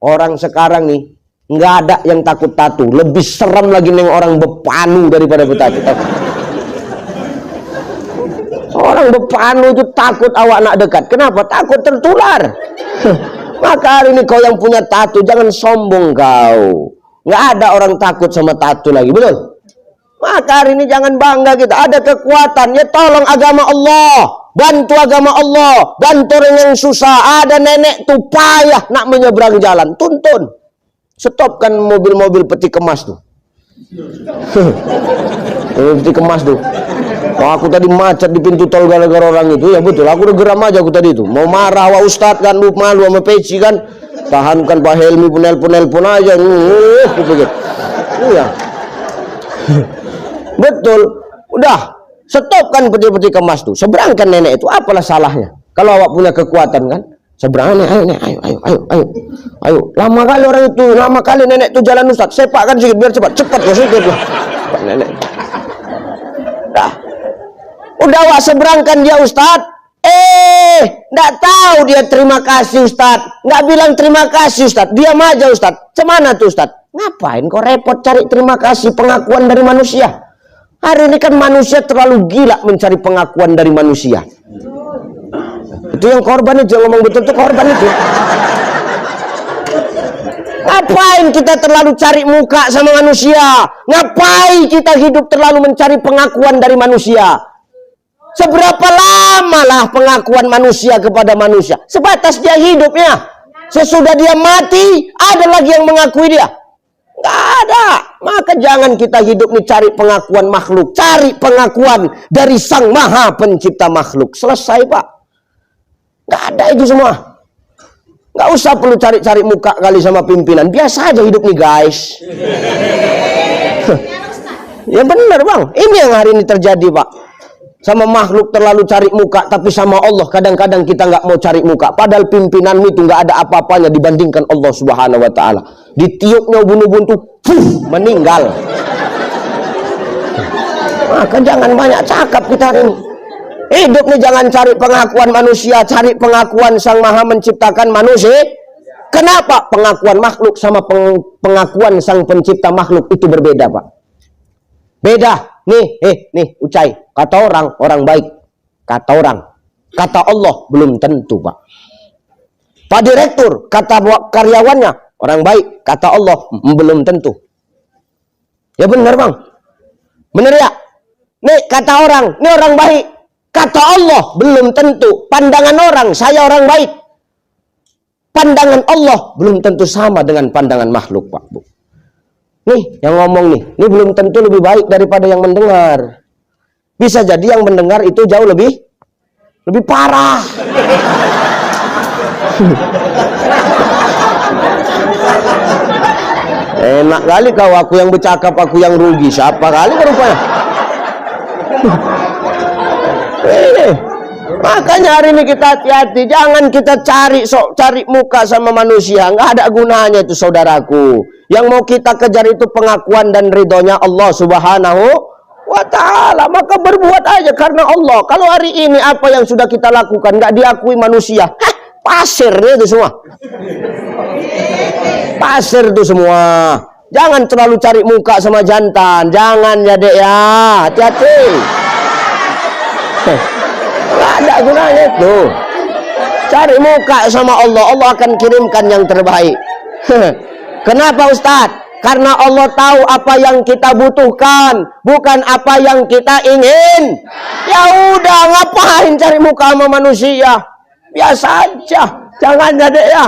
Orang sekarang nih nggak ada yang takut tatu. Lebih serem lagi nih orang bepanu daripada betatu. Orang bepanu itu takut awak nak dekat. Kenapa? Takut tertular. Maka hari ini kau yang punya tatu, jangan sombong kau. Nggak ada orang takut sama tatu lagi, betul? Maka hari ini jangan bangga kita. Ada kekuatan, ya tolong agama Allah. Bantu agama Allah, bantu orang yang susah. Ada nenek tuh payah nak menyeberang jalan, tuntun. Stopkan mobil-mobil peti kemas tuh. Peti kemas tuh. Oh, aku tadi macet di pintu tol gara-gara orang itu. Ya betul, aku udah geram aja aku tadi itu. Mau marah wa Ustadz kan, lu malu sama peci kan. Tahankan Pak Helmi pun aja. Gitu. Iya. Betul. Udah, stopkan peti-peti kemas tuh. Seberangkan nenek itu, apalah salahnya? Kalau awak punya kekuatan kan? Seberang ayo. Lama kali orang itu, lama kali nenek itu jalan Ustaz. Sepakkan sedikit biar cepat sedikit lah. Nenek. Udah awak seberangkan dia Ustaz. Nggak tahu dia terima kasih Ustaz. Nggak bilang terima kasih Ustaz. Diam aja Ustaz. Cemana tuh Ustaz? Ngapain kau repot cari terima kasih pengakuan dari manusia? Hari ini kan manusia terlalu gila mencari pengakuan dari manusia. Itu yang korban itu, yang ngomong betul itu korban itu. Ngapain kita terlalu cari muka sama manusia? Ngapain kita hidup terlalu mencari pengakuan dari manusia? Seberapa lama lah pengakuan manusia kepada manusia? Sebatas dia hidupnya. Sesudah dia mati, ada lagi yang mengakui dia? Nggak ada. Maka jangan kita hidup nih cari pengakuan makhluk. Cari pengakuan dari Sang Maha Pencipta makhluk. Selesai Pak. Nggak ada itu semua. Nggak usah perlu cari-cari muka kali sama pimpinan. Biasa aja hidup nih guys. Ya benar Bang. Ini yang hari ini terjadi Pak. Sama makhluk terlalu cari muka. Tapi sama Allah kadang-kadang kita nggak mau cari muka. Padahal pimpinanmu itu nggak ada apa-apanya dibandingkan Allah Subhanahu Wa Taala. Ditiupnya ubun-ubun tuh meninggal. Maka jangan banyak cakap kita hari ini. Hidup nih jangan cari pengakuan manusia, cari pengakuan Sang Maha Menciptakan manusia. Kenapa? Pengakuan makhluk sama pengakuan Sang Pencipta makhluk itu berbeda, Pak. Beda. Nih, Ucai. Kata orang baik. Kata orang. Kata Allah, belum tentu, Pak. Pak Direktur, kata karyawannya, orang baik. Kata Allah, belum tentu. Ya benar, Bang. Benar ya? Nih, kata orang, ini orang baik. Kata Allah, belum tentu. Pandangan orang, saya orang baik. Pandangan Allah, belum tentu sama dengan pandangan makhluk, Pak, Bu. Nih, yang ngomong nih, ini belum tentu lebih baik daripada yang mendengar. Bisa jadi yang mendengar itu jauh lebih parah. Enak kali kau, aku yang bercakap, aku yang rugi. Siapa kali kau rupanya? Makanya hari ini kita hati-hati, jangan kita cari muka sama manusia, nggak ada gunanya itu saudaraku. Yang mau kita kejar itu pengakuan dan ridhonya Allah Subhanahu Wa Ta'ala. Maka berbuat aja karena Allah. Kalau hari ini apa yang sudah kita lakukan nggak diakui manusia, pasir itu semua. Pasir itu semua. Jangan terlalu cari muka sama jantan, jangan ya dek ya, hati-hati. Nggak ada gunanya itu. Cari muka sama Allah, Allah akan kirimkan yang terbaik. Kenapa Ustadz? Karena Allah tahu apa yang kita butuhkan, bukan apa yang kita ingin. Ya udah, ngapain cari muka sama manusia? Biasa aja, jangan ada ya.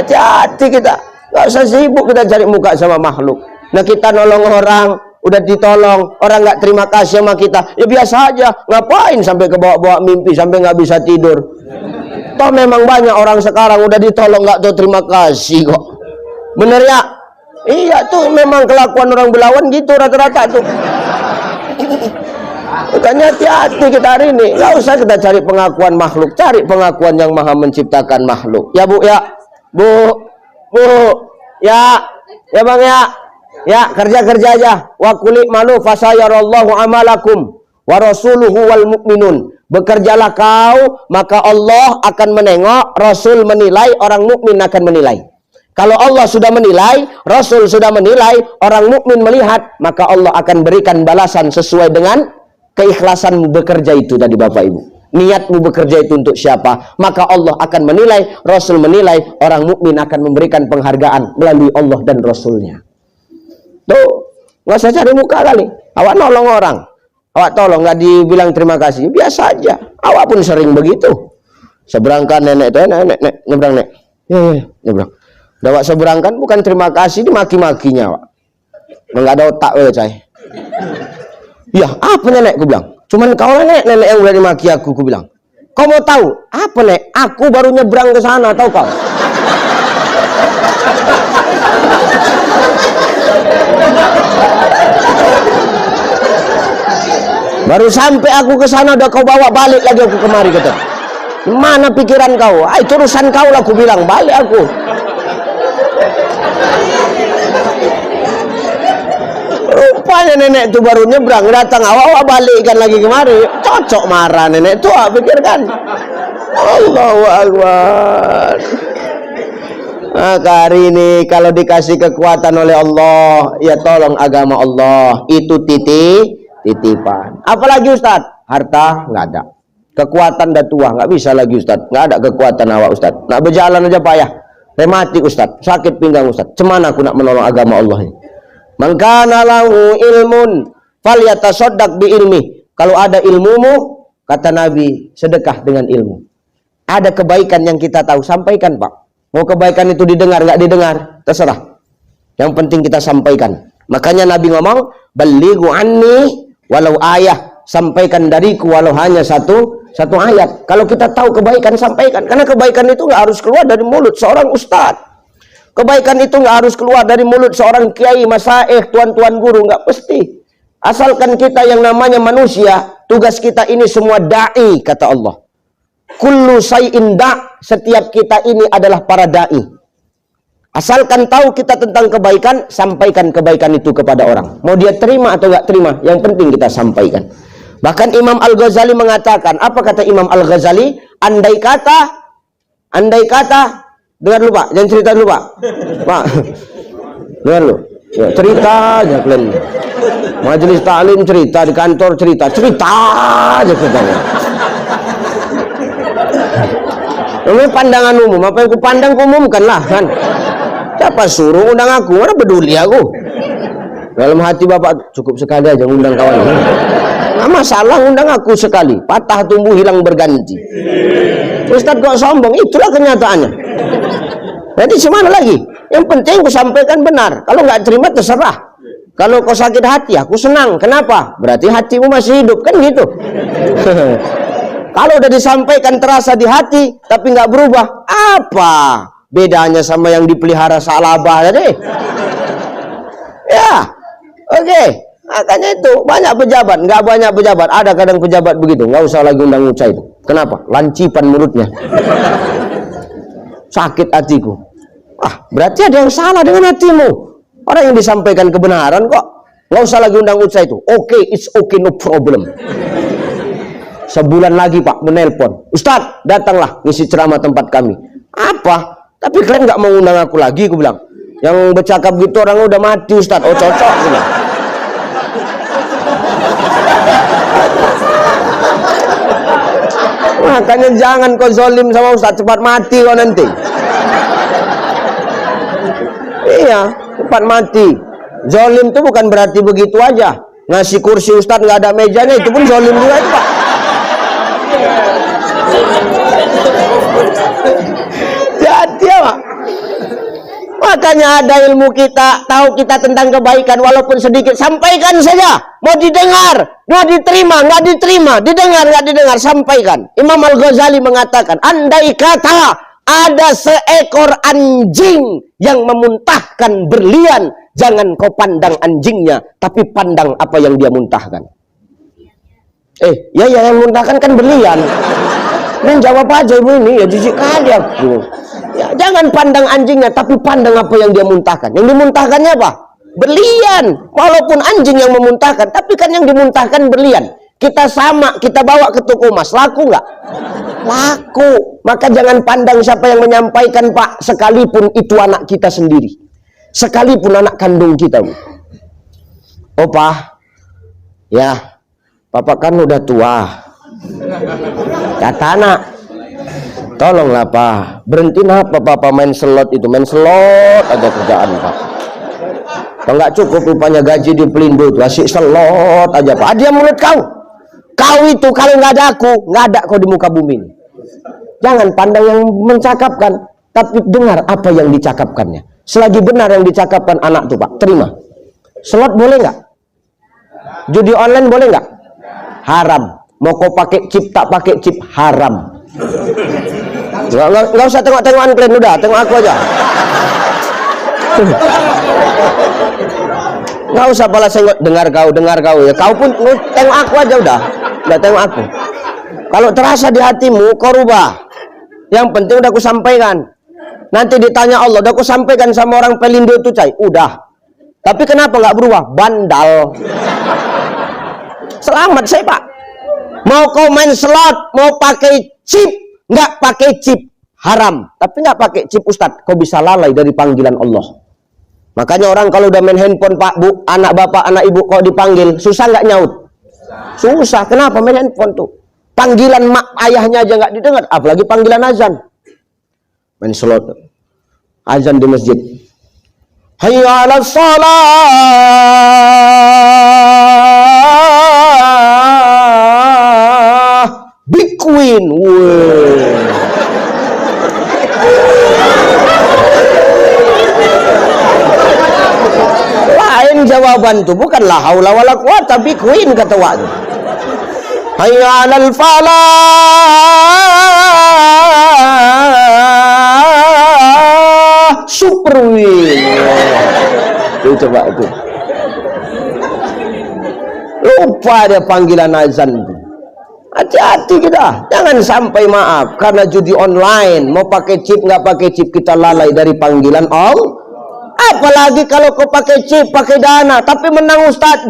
Hati-hati kita, nggak usah sibuk kita cari muka sama makhluk. Nah kita nolong orang, udah ditolong, orang nggak terima kasih sama kita, ya biasa aja. Ngapain sampai ke bawa-bawa mimpi sampai nggak bisa tidur? Toh memang banyak orang sekarang udah ditolong nggak tahu terima kasih kok. Bener ya? Iya tuh memang kelakuan orang Belawan gitu rata-rata tuh. Makanya hati-hati kita hari ini. Nggak usah kita cari pengakuan makhluk, cari pengakuan yang Maha Menciptakan makhluk. Ya Bu ya, Bu, ya Bang ya. Ya, kerja aja. Wa qul malu fasayarallahu amalakum wa rasuluhu wal mu'minun. Bekerjalah kau, maka Allah akan menengok, Rasul menilai, orang mukmin akan menilai. Kalau Allah sudah menilai, Rasul sudah menilai, orang mukmin melihat, maka Allah akan berikan balasan sesuai dengan keikhlasanmu bekerja itu tadi Bapak Ibu. Niatmu bekerja itu untuk siapa? Maka Allah akan menilai, Rasul menilai, orang mukmin akan memberikan penghargaan melalui Allah dan Rasulnya. Tuh, nggak usah cari muka kali. Awak nolong orang, awak tolong nggak dibilang terima kasih, biasa aja. Awak pun sering begitu. Seberangkan nenek tuh, nenek nyebrang nek, nyebrang. Udah awak seberangkan bukan terima kasih, dimaki-makinya awak. Nggak ada otak cai. Ya apa nenek, aku bilang. Cuman kau lah nenek yang berani maki aku bilang. Kau mau tahu? Apa nek? Aku baru nyebrang ke sana, tahu kau? Baru sampai aku ke sana udah kau bawa balik lagi aku kemari kata. Mana pikiran kau? Ah, itu urusan kau lah aku bilang, balik aku. Rupanya nenek itu baru nyebrang, datang awak balikkan lagi kemari. Cocok marah nenek tua, pikirkan. Allahu Akbar. Maka hari ini kalau dikasih kekuatan oleh Allah, ya tolong agama Allah. Itu titipan. Apalagi Ustaz? Harta nggak ada. Kekuatan dah tua, nggak bisa lagi Ustaz. Nggak ada kekuatan awak Ustaz. Nak berjalan aja payah. Rematik Ustaz, sakit pinggang Ustaz. Cemana aku nak menolong agama Allah ini? Man kana lahu ilmun falyatasaddaq bi ilmi. Kalau ada ilmumu, kata Nabi, sedekah dengan ilmu. Ada kebaikan yang kita tahu, sampaikan Pak. Mau kebaikan itu didengar nggak didengar, terserah. Yang penting kita sampaikan. Makanya Nabi ngomong, balighu anni walau ayah, sampaikan dariku walau hanya satu ayat. Kalau kita tahu kebaikan, sampaikan. Karena kebaikan itu nggak harus keluar dari mulut seorang ustadz. Kebaikan itu nggak harus keluar dari mulut seorang kiai, masaih, tuan-tuan guru, nggak pasti. Asalkan kita yang namanya manusia, tugas kita ini semua da'i, kata Allah. Kullu say'in da', setiap kita ini adalah para da'i. Asalkan tahu kita tentang kebaikan, sampaikan kebaikan itu kepada orang. Mau dia terima atau nggak terima, yang penting kita sampaikan. Bahkan Imam Al-Ghazali mengatakan, apa kata Imam Al-Ghazali? Andai kata, dengar lu Pak, jangan cerita dulu Pak. Pak, dengar lu. Ya, cerita aja kalian. Majelis taklim cerita, di kantor cerita aja ceritanya. Ini pandangan umum, apa yang ku pandang ku umumkan lah kan. Siapa suruh undang aku, mana peduli aku. Dalam hati Bapak cukup sekali aja undang kawan. Nah, masalah undang aku sekali, patah tumbuh hilang berganti. Ustadz kok sombong, itulah kenyataannya. Jadi gimana lagi? Yang penting aku sampaikan benar. Kalau nggak terima terserah. Kalau kau sakit hati, aku senang. Kenapa? Berarti hatimu masih hidup, kan gitu. Kalau udah disampaikan terasa di hati, tapi nggak berubah, apa bedanya sama yang dipelihara salabah tadi? Ya, oke. Makanya itu banyak pejabat, nggak banyak pejabat. Ada kadang pejabat begitu, nggak usah lagi undang Uca itu. Kenapa? Lancipan mulutnya. Sakit hatiku. Berarti ada yang salah dengan hatimu. Orang yang disampaikan kebenaran kok. Nggak usah lagi undang Uca itu. Oke, it's okay, no problem. Sebulan lagi Pak menelpon, Ustadz datanglah ngisi ceramah tempat kami. Apa? Tapi kalian nggak mau undang aku lagi, aku bilang. Yang bercakap gitu orang udah mati Ustadz. Oh cocok. Makanya jangan kau zolim sama Ustadz, cepat mati kau nanti. Iya, cepat mati. Zolim itu bukan berarti begitu aja. Ngasih kursi Ustadz nggak ada mejanya, itu pun zolim juga itu Pak. Jadi ya Pak. Makanya ada ilmu kita, tahu kita tentang kebaikan walaupun sedikit, sampaikan saja. Mau didengar, mau diterima, nggak diterima, didengar, nggak didengar, sampaikan. Imam Al-Ghazali mengatakan, andai kata ada seekor anjing yang memuntahkan berlian, jangan kau pandang anjingnya, tapi pandang apa yang dia muntahkan. Ya yang muntahkan kan berlian. Menjawab aja ibu ini, ya jijik kali aku. Ya, jangan pandang anjingnya, tapi pandang apa yang dia muntahkan. Yang dimuntahkannya apa? Berlian. Walaupun anjing yang memuntahkan, tapi kan yang dimuntahkan berlian. Kita sama, kita bawa ke toko emas, laku nggak? Laku. Maka jangan pandang siapa yang menyampaikan Pak, sekalipun itu anak kita sendiri, sekalipun anak kandung kita. Oh Pak, ya Bapak kan udah tua. Kata anak, tolonglah Pak, berhenti apa Bapak main slot itu, main slot ada kerjaan Pak. Kalau nggak cukup rupanya gaji di Pelindo itu, asik slot aja Pak. Dia mulut kau. Kau itu kalau nggak ada aku, nggak ada kau di muka bumi ini. Jangan pandang yang mencakapkan, tapi dengar apa yang dicakapkannya. Selagi benar yang dicakapkan anak tuh Pak, terima. Slot boleh nggak? Judi online boleh nggak? haram. Mau kau pakai chip tak pakai chip haram. Nggak usah tengok-tengokan kalian, udah tengok aku aja. Nggak usah balas tengok, dengar kau ya. Kau pun tengok aku aja udah tengok aku. Kalau terasa di hatimu, kau rubah. Yang penting udah aku sampaikan. Nanti ditanya Allah, udah aku sampaikan sama orang Pelindo itu, cai. Udah. Tapi kenapa nggak berubah? Bandal. Selamat saya Pak. Mau kau main slot, mau pakai chip, nggak pakai chip haram. Tapi nggak pakai chip Ustadz, kau bisa lalai dari panggilan Allah. Makanya orang kalau udah main handphone Pak Bu, anak bapak, anak ibu, kau dipanggil, susah nggak nyaut? Susah. Kenapa main handphone tuh? Panggilan mak ayahnya aja nggak didengar, apalagi panggilan azan. Main slot, azan di masjid. Hayya 'alas shalah, Big Queen. Lain jawaban tuh, bukanlah haula wala quwata, Big Queen kata wak. Hayya 'alal falah, Super Win. Tuh coba itu. Lupa dia panggilan azan itu. Hati-hati kita, jangan sampai maaf karena judi online, mau pakai chip nggak pakai chip kita lalai dari panggilan Allah. Apalagi kalau kau pakai chip, pakai dana, tapi menang Ustadz,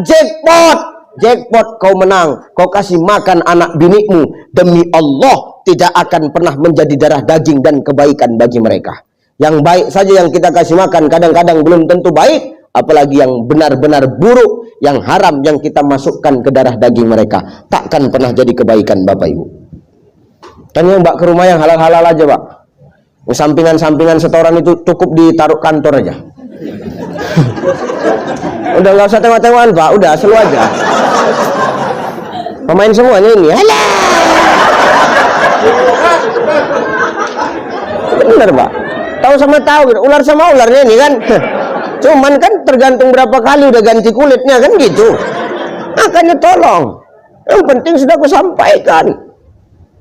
jackpot kau menang, kau kasih makan anak binikmu, demi Allah tidak akan pernah menjadi darah daging dan kebaikan bagi mereka. Yang baik saja yang kita kasih makan kadang-kadang belum tentu baik, apalagi yang benar-benar buruk, yang haram yang kita masukkan ke darah daging mereka, takkan pernah jadi kebaikan Bapak Ibu. Tanya Mbak ke rumah yang halal-halal aja Pak. Sampingan-sampingan setoran itu cukup ditaruh kantor aja. Udah nggak usah tengok-tengokan Pak, udah selu aja. Pemain semuanya ini, halah. Bener Pak. Tahu sama tahu, ular sama ularnya ini kan. Cuman kan tergantung berapa kali udah ganti kulitnya kan gitu. Makanya tolong. Yang penting sudah aku sampaikan.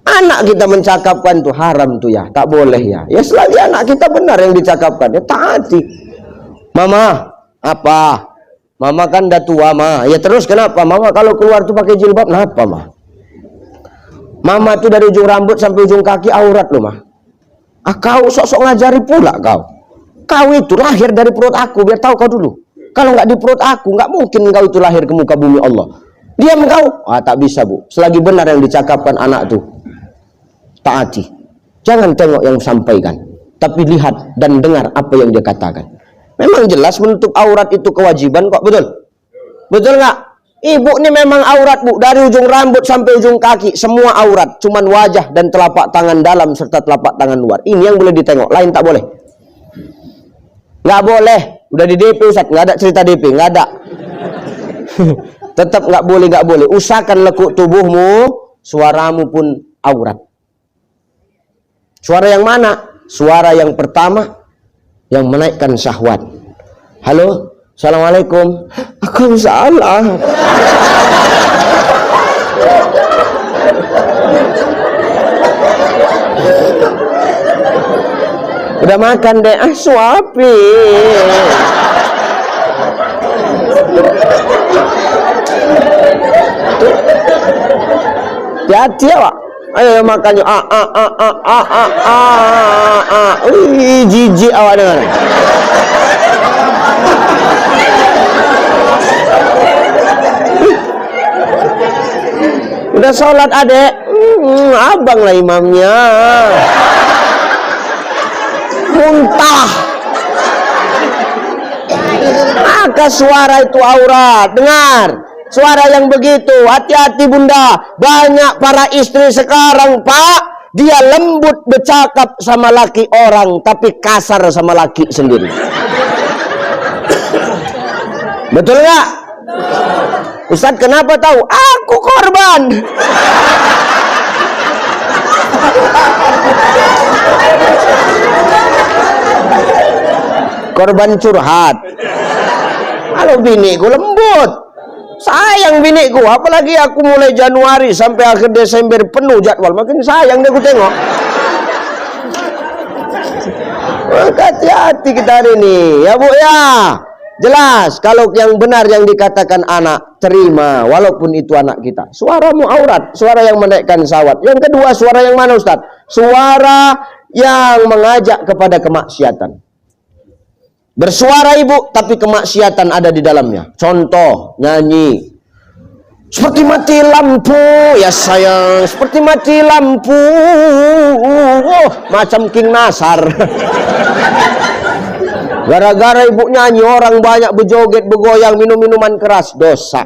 Anak kita mencakapkan tuh haram tuh ya, tak boleh ya. Ya selagi anak kita benar yang dicakapkan, ya taati. Mama, apa? Mama kan udah tua, Ma. Ya terus kenapa? Mama kalau keluar tuh pakai jilbab, kenapa, Ma? Mama tuh dari ujung rambut sampai ujung kaki aurat loh, Ma. Ah, kau sok-sok ngajari pula kau. Kau itu lahir dari perut aku, biar tahu kau dulu. Kalau nggak di perut aku, nggak mungkin kau itu lahir ke muka bumi Allah. Diam kau? Ah, tak bisa Bu. Selagi benar yang dicakapkan anak tuh, taati. Jangan tengok yang sampaikan, tapi lihat dan dengar apa yang dia katakan. Memang jelas menutup aurat itu kewajiban kok, betul? Betul nggak? Ibu ini memang aurat Bu, dari ujung rambut sampai ujung kaki, semua aurat. Cuman wajah dan telapak tangan dalam serta telapak tangan luar. Ini yang boleh ditengok, lain tak boleh. Nggak boleh, udah di DP Ustaz, nggak ada cerita DP, nggak ada. Tetap nggak boleh. Usahakan lekuk tubuhmu, suaramu pun aurat. Suara yang mana? Suara yang pertama yang menaikkan syahwat. Halo, assalamualaikum. Aku salah. Udah makan deh, suapi. Hati-hati ya Pak. Ayo makannya. Jijik awak dengar. Udah sholat adek, abang lah imamnya. Muntah. Maka suara itu aurat. Dengar suara yang begitu, hati-hati Bunda. Banyak para istri sekarang Pak, dia lembut bercakap sama laki orang, tapi kasar sama laki sendiri. Betul nggak? Ustadz kenapa tahu? Aku korban. Korban curhat. Kalau bini gue lembut, Sayang biniku, apalagi aku mulai Januari sampai akhir Desember penuh jadwal, makin sayang dia aku tengok. Hati-hati kita hari ini, ya Bu ya. Jelas, kalau yang benar yang dikatakan anak, terima, walaupun itu anak kita. Suaramu aurat, suara yang menaikkan syahwat. Yang kedua, suara yang mana Ustaz? Suara yang mengajak kepada kemaksiatan. Bersuara ibu, tapi kemaksiatan ada di dalamnya. Contoh, nyanyi. Seperti mati lampu, ya sayang, seperti mati lampu. Macam King Nasar. Gara-gara ibu nyanyi, orang banyak berjoget, bergoyang, minum minuman keras, dosa.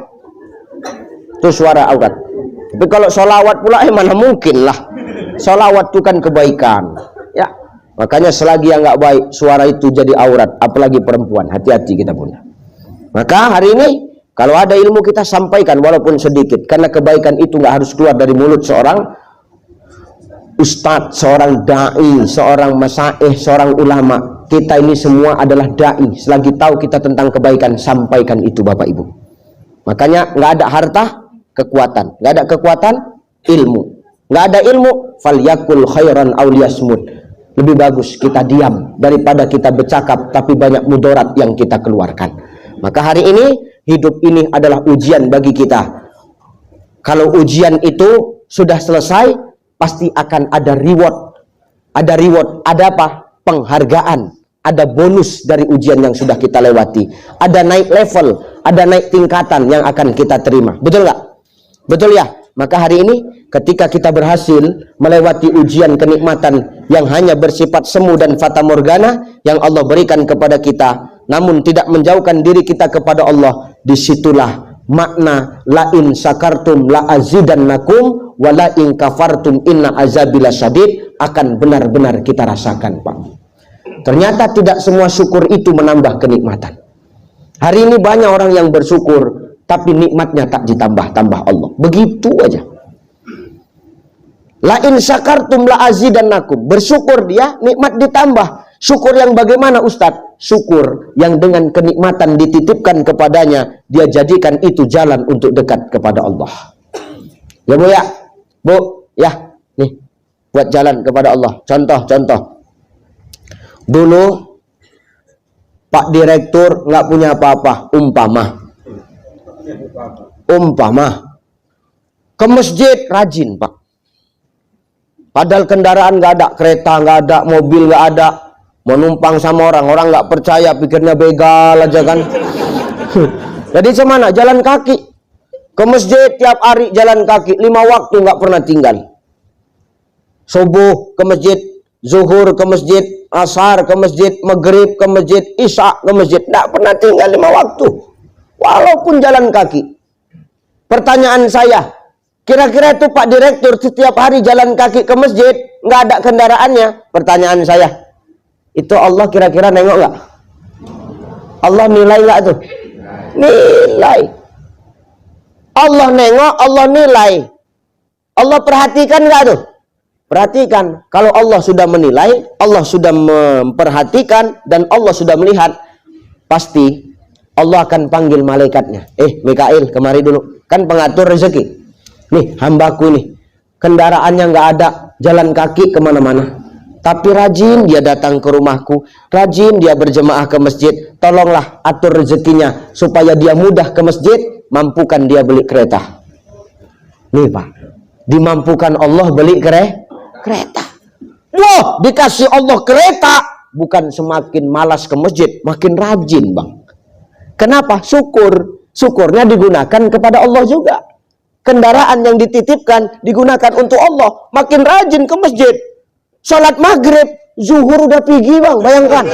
Itu suara aurat. Tapi kalau sholawat pula, mana mungkin lah. Sholawat itu kan kebaikan. Ya, makanya selagi yang nggak baik, suara itu jadi aurat. Apalagi perempuan, hati-hati kita punya. Maka hari ini, kalau ada ilmu kita sampaikan, walaupun sedikit. Karena kebaikan itu nggak harus keluar dari mulut seorang ustadz, seorang da'i, seorang masaih, seorang ulama. Kita ini semua adalah da'i. Selagi tahu kita tentang kebaikan, sampaikan itu Bapak Ibu. Makanya nggak ada harta, kekuatan. Nggak ada kekuatan, ilmu. Nggak ada ilmu, falyakul khairan aw liyasmut. Lebih bagus kita diam daripada kita bercakap tapi banyak mudarat yang kita keluarkan. Maka hari ini, hidup ini adalah ujian bagi kita. Kalau ujian itu sudah selesai, pasti akan ada reward. Ada reward, ada apa? Penghargaan. Ada bonus dari ujian yang sudah kita lewati. Ada naik level, ada naik tingkatan yang akan kita terima. Betul nggak? Betul ya? Maka hari ini ketika kita berhasil melewati ujian kenikmatan yang hanya bersifat semu dan fata morgana yang Allah berikan kepada kita, namun tidak menjauhkan diri kita kepada Allah, disitulah makna la in sakartum la azidannakum wa la in kafartum inna azabila syadid akan benar-benar kita rasakan, Pak. Ternyata tidak semua syukur itu menambah kenikmatan. Hari ini banyak orang yang bersyukur, tapi nikmatnya tak ditambah-tambah Allah. Begitu aja. La in syakartum la azidannakum. Bersyukur dia, nikmat ditambah. Syukur yang bagaimana Ustadz? Syukur yang dengan kenikmatan dititipkan kepadanya, dia jadikan itu jalan untuk dekat kepada Allah. Ya Bu ya? Bu, ya. Nih, buat jalan kepada Allah. Contoh. Dulu Pak Direktur nggak punya apa-apa, umpama ke masjid rajin Pak, padahal kendaraan nggak ada, kereta nggak ada, mobil nggak ada, mau numpang sama orang nggak percaya, pikirnya begal aja kan. Jadi cemana? Jalan kaki ke masjid tiap hari, jalan kaki 5 waktu nggak pernah tinggal. Subuh ke masjid, zuhur ke masjid, asar ke masjid, maghrib ke masjid, isya ke masjid. Tidak pernah tinggal 5 waktu. Walaupun jalan kaki. Pertanyaan saya, kira-kira itu Pak Direktur setiap hari jalan kaki ke masjid, nggak ada kendaraannya. Pertanyaan saya, itu Allah kira-kira nengok nggak? Allah nilai nggak tuh? Nilai. Allah nengok, Allah nilai. Allah perhatikan nggak tuh? Perhatikan, kalau Allah sudah menilai, Allah sudah memperhatikan, dan Allah sudah melihat, pasti Allah akan panggil malaikatnya. Mikail, kemari dulu. Kan pengatur rezeki. Nih, hambaku nih. Kendaraannya nggak ada, jalan kaki kemana-mana. Tapi rajin dia datang ke rumahku, rajin dia berjemaah ke masjid. Tolonglah atur rezekinya, supaya dia mudah ke masjid, mampukan dia beli kereta. Nih Pak, dimampukan Allah beli kereta. Wah, dikasih Allah kereta, bukan semakin malas ke masjid, makin rajin Bang. Kenapa? Syukurnya digunakan kepada Allah juga. Kendaraan yang dititipkan digunakan untuk Allah, makin rajin ke masjid. Salat maghrib, zuhur udah pergi Bang, bayangkan.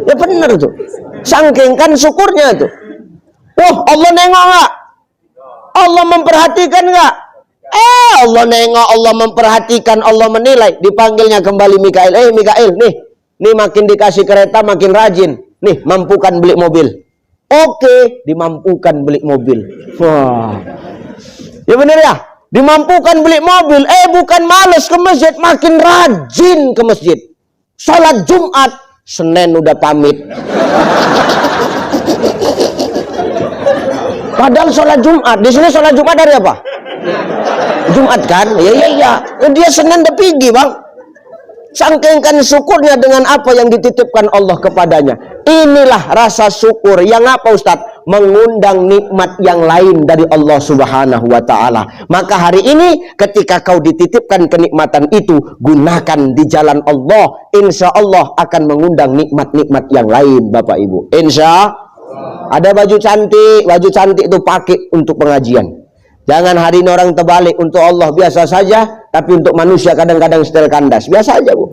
Ya benar tuh, sangkingkan syukurnya tuh. Wah, Allah nengok nggak? Allah memperhatikan nggak? Allah nengok, Allah memperhatikan, Allah menilai. Dipanggilnya kembali Mikail. Mikail, nih makin dikasih kereta makin rajin. Nih, mampukan beli mobil. Oke, dimampukan beli mobil. Wah, ya bener ya, dimampukan beli mobil. Bukan males ke masjid, makin rajin ke masjid. Sholat Jumat, Senin udah pamit. Padahal sholat Jumat. Di sini sholat Jumat dari apa? Jumat kan? Iya. Dia Senin udah pergi bang. Sangkengkan syukurnya dengan apa yang dititipkan Allah kepadanya. Inilah rasa syukur yang apa Ustaz? Mengundang nikmat yang lain dari Allah Subhanahu wa Ta'ala. Maka hari ini ketika kau dititipkan kenikmatan itu, gunakan di jalan Allah. Insya Allah akan mengundang nikmat-nikmat yang lain Bapak Ibu. Insya Allah. Ada baju cantik itu pakai untuk pengajian. Jangan hari ini orang terbalik, untuk Allah biasa saja, tapi untuk manusia kadang-kadang setel kandas. Biasa aja Bu.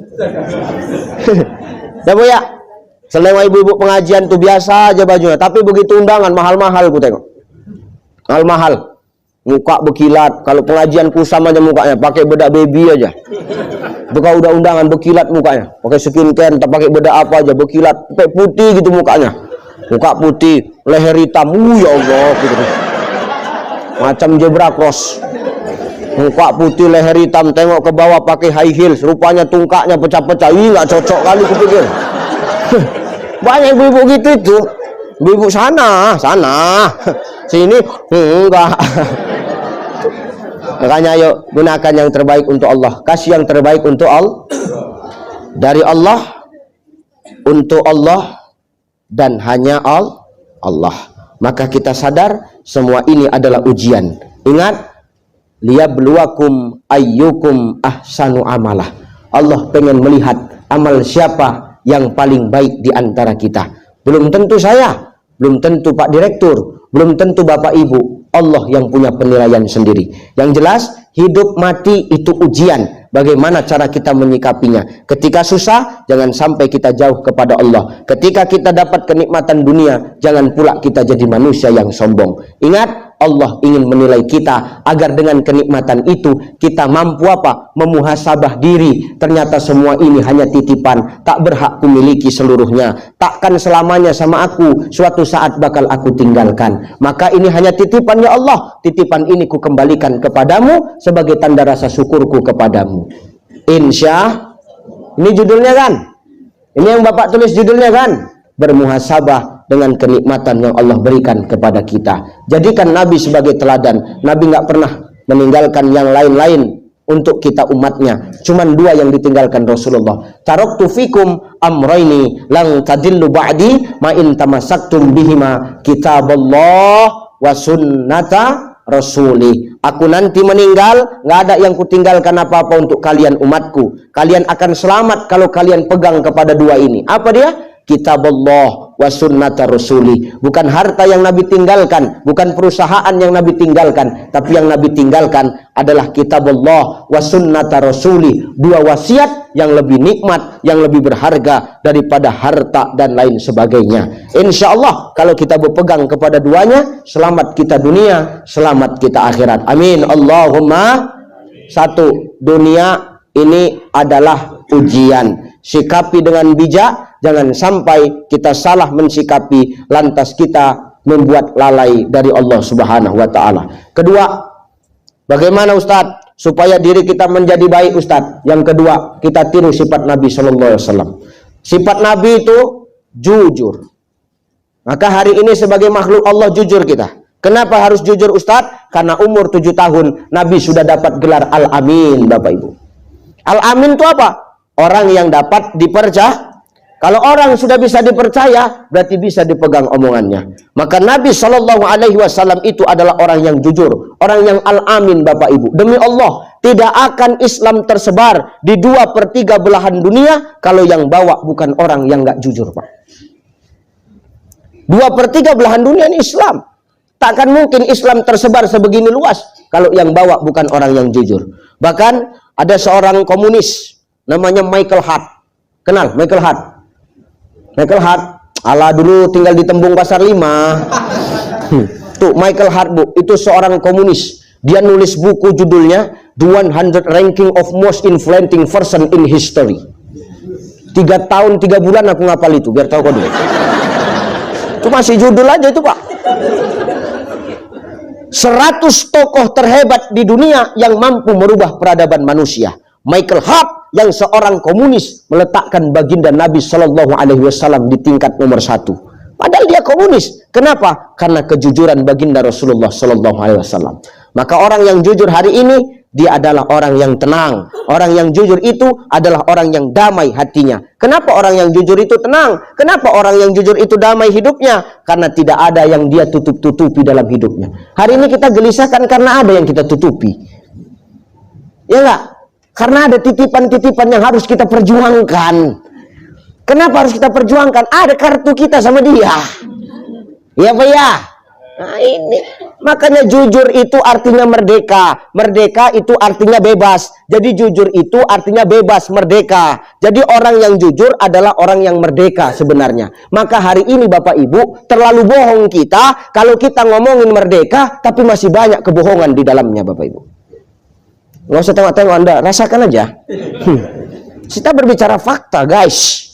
Ya Bu ya. Selain ibu-ibu pengajian tuh biasa aja bajunya, tapi begitu undangan mahal-mahal ku tengok. Mahal-mahal. Muka berkilat. Kalau pengajian kusam aja mukanya, pakai bedak baby aja. Bukan udah undangan berkilat mukanya. Pakai skincare, tak pakai bedak apa aja berkilat, sampai putih gitu mukanya. Muka putih, leher hitam. Ya Allah gitu. Macam zebra cross. Muka putih, leher hitam, tengok ke bawah pakai high heels, rupanya tungkaknya pecah-pecah. Ih, nggak cocok kali kupikir. Banyak ibu-ibu gitu itu. Ibu-ibu sana, sini enggak. Makanya ayo gunakan yang terbaik untuk Allah. Kasih yang terbaik untuk Allah. Dari Allah, untuk Allah, dan hanya Allah. Maka kita sadar semua ini adalah ujian. Ingat, liyabluwakum ayyukum ahsanu amalah. Allah pengen melihat amal siapa yang paling baik di antara kita. Belum tentu saya, belum tentu Pak Direktur, belum tentu Bapak Ibu. Allah yang punya penilaian sendiri. Yang jelas, hidup mati itu ujian. Bagaimana cara kita menyikapinya? Ketika susah, jangan sampai kita jauh kepada Allah. Ketika kita dapat kenikmatan dunia, jangan pula kita jadi manusia yang sombong. Ingat, Allah ingin menilai kita agar dengan kenikmatan itu kita mampu apa? Memuhasabah diri. Ternyata semua ini hanya titipan, tak berhak kumiliki seluruhnya. Takkan selamanya sama aku, suatu saat bakal aku tinggalkan. Maka ini hanya titipan ya Allah. Titipan ini ku kembalikan kepadamu sebagai tanda rasa syukurku kepadamu. Insya, ini judulnya kan? Ini yang Bapak tulis judulnya kan? Bermuhasabah dengan kenikmatan yang Allah berikan kepada kita. Jadikan Nabi sebagai teladan. Nabi nggak pernah meninggalkan yang lain-lain untuk kita umatnya. Cuman dua yang ditinggalkan Rasulullah. Taraktu fikum amraini lang tadillu ba'di ma in tamassaktum bihima kitaballah wa sunnata rasuli. Aku nanti meninggal, nggak ada yang kutinggalkan apa-apa untuk kalian umatku. Kalian akan selamat kalau kalian pegang kepada dua ini. Apa dia? Kitabullah wa sunnata rasuli. Bukan harta yang Nabi tinggalkan, bukan perusahaan yang Nabi tinggalkan, tapi yang Nabi tinggalkan adalah kitabullah wa sunnata rasuli. Dua wasiat yang lebih nikmat, yang lebih berharga daripada harta dan lain sebagainya. Insya Allah kalau kita berpegang kepada duanya, selamat kita dunia, selamat kita akhirat. Amin. Allahumma. Satu, dunia ini adalah ujian. Sikapi dengan bijak, jangan sampai kita salah mensikapi, lantas kita membuat lalai dari Allah Subhanahu wa Ta'ala. Kedua, bagaimana Ustadz supaya diri kita menjadi baik Ustadz? Yang kedua, kita tiru sifat Nabi Sallallahu Alaihi Wasallam. Sifat Nabi itu jujur. Maka hari ini sebagai makhluk Allah jujur kita. Kenapa harus jujur Ustadz? Karena umur 7 tahun Nabi sudah dapat gelar Al-Amin, Bapak Ibu. Al-Amin itu apa? Orang yang dapat dipercaya. Kalau orang sudah bisa dipercaya, berarti bisa dipegang omongannya. Maka Nabi Shallallahu Alaihi Wasallam itu adalah orang yang jujur, orang yang al-amin, Bapak Ibu. Demi Allah, tidak akan Islam tersebar di 2/3 belahan dunia kalau yang bawa bukan orang yang nggak jujur, Pak. 2/3 belahan dunia ini Islam. Takkan mungkin Islam tersebar sebegini luas kalau yang bawa bukan orang yang jujur. Bahkan ada seorang komunis namanya Michael Hart. Kenal Michael Hart? Michael Hart, ala dulu tinggal di Tembung Pasar 5. Tuh Michael Hart, Bu, itu seorang komunis. Dia nulis buku judulnya The 100 Ranking of Most Influencing Person in History. 3 tahun 3 bulan aku ngapal itu, biar tahu kau dulu. Itu masih judul aja itu, Pak. 100 tokoh terhebat di dunia yang mampu merubah peradaban manusia. Michael Hart yang seorang komunis meletakkan baginda Nabi Shallallahu Alaihi Wasallam di tingkat nomor 1. Padahal dia komunis. Kenapa? Karena kejujuran baginda Rasulullah Sallallahu Alaihi Wasallam. Maka orang yang jujur hari ini, dia adalah orang yang tenang. Orang yang jujur itu adalah orang yang damai hatinya. Kenapa orang yang jujur itu tenang? Kenapa orang yang jujur itu damai hidupnya? Karena tidak ada yang dia tutup-tutupi dalam hidupnya. Hari ini kita gelisahkan karena ada yang kita tutupi. Ya enggak? Karena ada titipan-titipan yang harus kita perjuangkan. Kenapa harus kita perjuangkan? Ada kartu kita sama dia. Ya Pak ya? Nah ini. Makanya jujur itu artinya merdeka. Merdeka itu artinya bebas. Jadi jujur itu artinya bebas, merdeka. Jadi orang yang jujur adalah orang yang merdeka sebenarnya. Maka hari ini Bapak Ibu, terlalu bohong kita kalau kita ngomongin merdeka tapi masih banyak kebohongan di dalamnya Bapak Ibu. Nggak usah tengok-tengok Anda, rasakan aja. Kita berbicara fakta guys.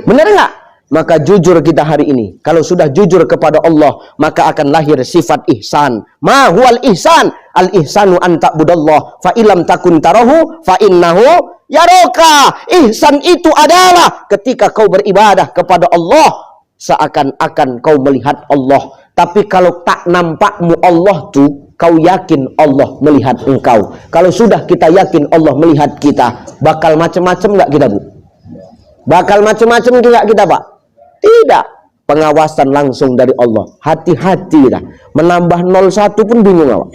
Benar nggak? Maka jujur kita hari ini. Kalau sudah jujur kepada Allah, maka akan lahir sifat ihsan. Ma huwal ihsan? Al ihsanu an ta'budallah fa illam takun tarahu fa innahu yaraka. Ihsan itu adalah ketika kau beribadah kepada Allah, seakan-akan kau melihat Allah. Tapi kalau tak nampakmu Allah tuh, kau yakin Allah melihat engkau. Kalau sudah kita yakin Allah melihat kita, bakal macam-macam nggak kita Bu? Bakal macam-macam tidak kita Pak? Tidak. Pengawasan langsung dari Allah. Hati-hati dah. Menambah 01 pun bingung Pak.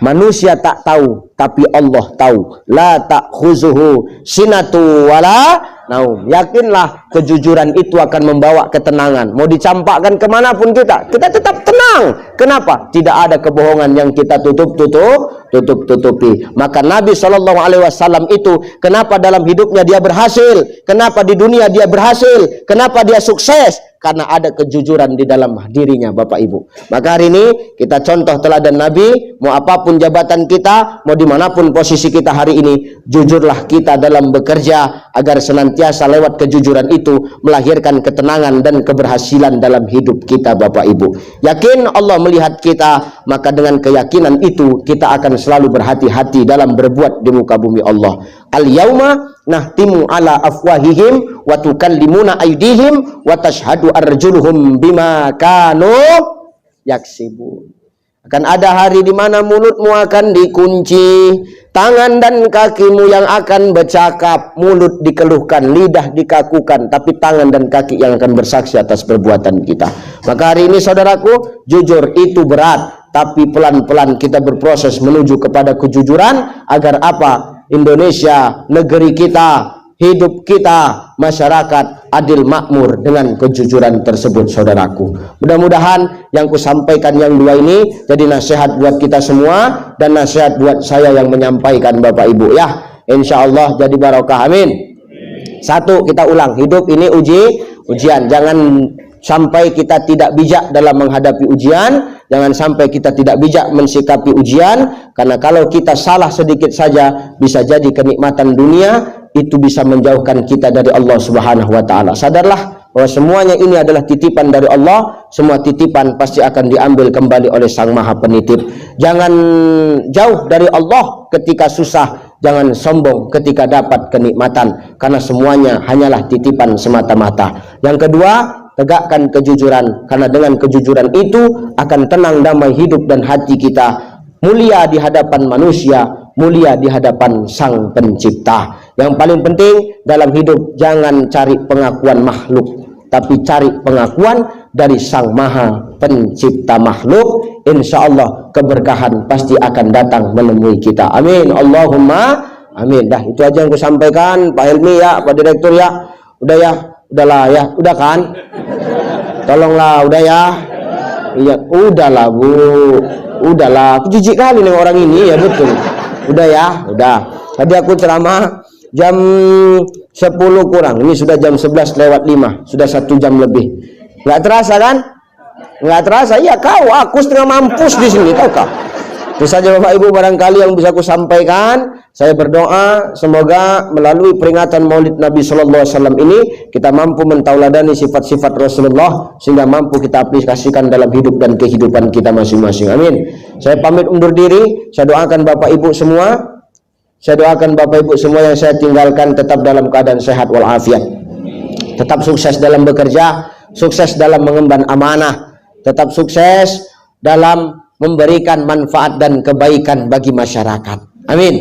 Manusia tak tahu, tapi Allah tahu. La ta'khuzuhu sinatu wala naum. Yakinlah kejujuran itu akan membawa ketenangan. Mau dicampakkan kemanapun kita tetap tenang. Kenapa? Tidak ada kebohongan yang kita tutupi. Maka Nabi Shallallahu Alaihi Wasallam itu, kenapa dalam hidupnya dia berhasil? Kenapa di dunia dia berhasil? Kenapa dia sukses? Karena ada kejujuran di dalam dirinya Bapak Ibu. Maka hari ini kita contoh teladan Nabi. Mau apapun jabatan kita, mau dimanapun posisi kita hari ini, jujurlah kita dalam bekerja, agar senantiasa lewat kejujuran itu melahirkan ketenangan dan keberhasilan dalam hidup kita Bapak Ibu. Yakin Allah melihat kita, maka dengan keyakinan itu kita akan selalu berhati-hati dalam berbuat di muka bumi Allah. Al-yauma nahtimu ala afwahihim wa tukallimuna aydihim wa tashhadu arjuluhum bima kanu yaksibun. Akan ada hari di mana mulutmu akan dikunci, tangan dan kakimu yang akan bercakap, mulut dikeluhkan, lidah dikakukan, tapi tangan dan kaki yang akan bersaksi atas perbuatan kita. Maka hari ini saudaraku, jujur itu berat, tapi pelan-pelan kita berproses menuju kepada kejujuran, agar apa? Indonesia, negeri kita, hidup kita, masyarakat adil makmur dengan kejujuran tersebut saudaraku. Mudah-mudahan yang kusampaikan yang dua ini jadi nasihat buat kita semua dan nasihat buat saya yang menyampaikan Bapak Ibu ya. Insya Allah jadi barokah, amin. Satu, kita ulang, hidup ini ujian. Jangan sampai kita tidak bijak dalam menghadapi ujian. Jangan sampai kita tidak bijak mensikapi ujian, karena kalau kita salah sedikit saja bisa jadi kenikmatan dunia itu bisa menjauhkan kita dari Allah Subhanahu wa taala. Sadarlah bahwa semuanya ini adalah titipan dari Allah. Semua titipan pasti akan diambil kembali oleh Sang Maha Penitip. Jangan jauh dari Allah ketika susah, jangan sombong ketika dapat kenikmatan, karena semuanya hanyalah titipan semata-mata. Yang kedua, tegakkan kejujuran, karena dengan kejujuran itu akan tenang damai hidup dan hati kita, mulia di hadapan manusia, mulia di hadapan Sang Pencipta. Yang paling penting dalam hidup, jangan cari pengakuan makhluk, tapi cari pengakuan dari Sang Maha Pencipta makhluk. Insya Allah keberkahan pasti akan datang menemui kita, amin Allahumma amin. Dah itu aja yang aku sampaikan Pak Helmi ya, Pak Direktur ya. Udah ya, udahlah ya, udah kan? Tolonglah, udah ya. Iya, udahlah Bu. Udahlah, aku jijik kali nih orang ini ya, betul. Udah ya, udah. Tadi aku ceramah jam 10 kurang. Ini sudah jam 11:05. Sudah 1 jam lebih. Nggak terasa kan? Nggak terasa. Iya, aku setengah mampus di sini, tahu kau? Itu saja Bapak Ibu barangkali yang bisa aku sampaikan. Saya berdoa semoga melalui peringatan Maulid Nabi Sallallahu Alaihi Wasallam ini kita mampu mentauladani sifat-sifat Rasulullah sehingga mampu kita aplikasikan dalam hidup dan kehidupan kita masing-masing. Amin. Saya pamit undur diri. Saya doakan Bapak Ibu semua. Saya doakan Bapak Ibu semua yang saya tinggalkan tetap dalam keadaan sehat walafiat. tetap sukses dalam bekerja, sukses dalam mengemban amanah, tetap sukses dalam memberikan manfaat dan kebaikan bagi masyarakat. Amin.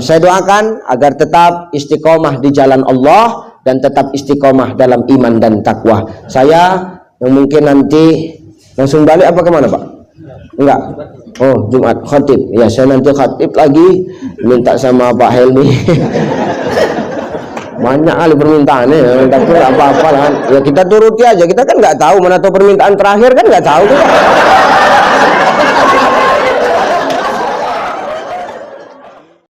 Saya doakan agar tetap istiqomah di jalan Allah dan tetap istiqomah dalam iman dan takwa. Saya yang mungkin nanti langsung balik apa kemana Pak? Enggak. Oh, Jumat khatib. Ya, saya nanti khatib lagi, minta sama Pak Helmi. Banyak kali permintaannya, tapi apa-apa lah. Ya kita turuti aja. Kita kan nggak tahu mana tuh permintaan terakhir kan nggak tahu kita.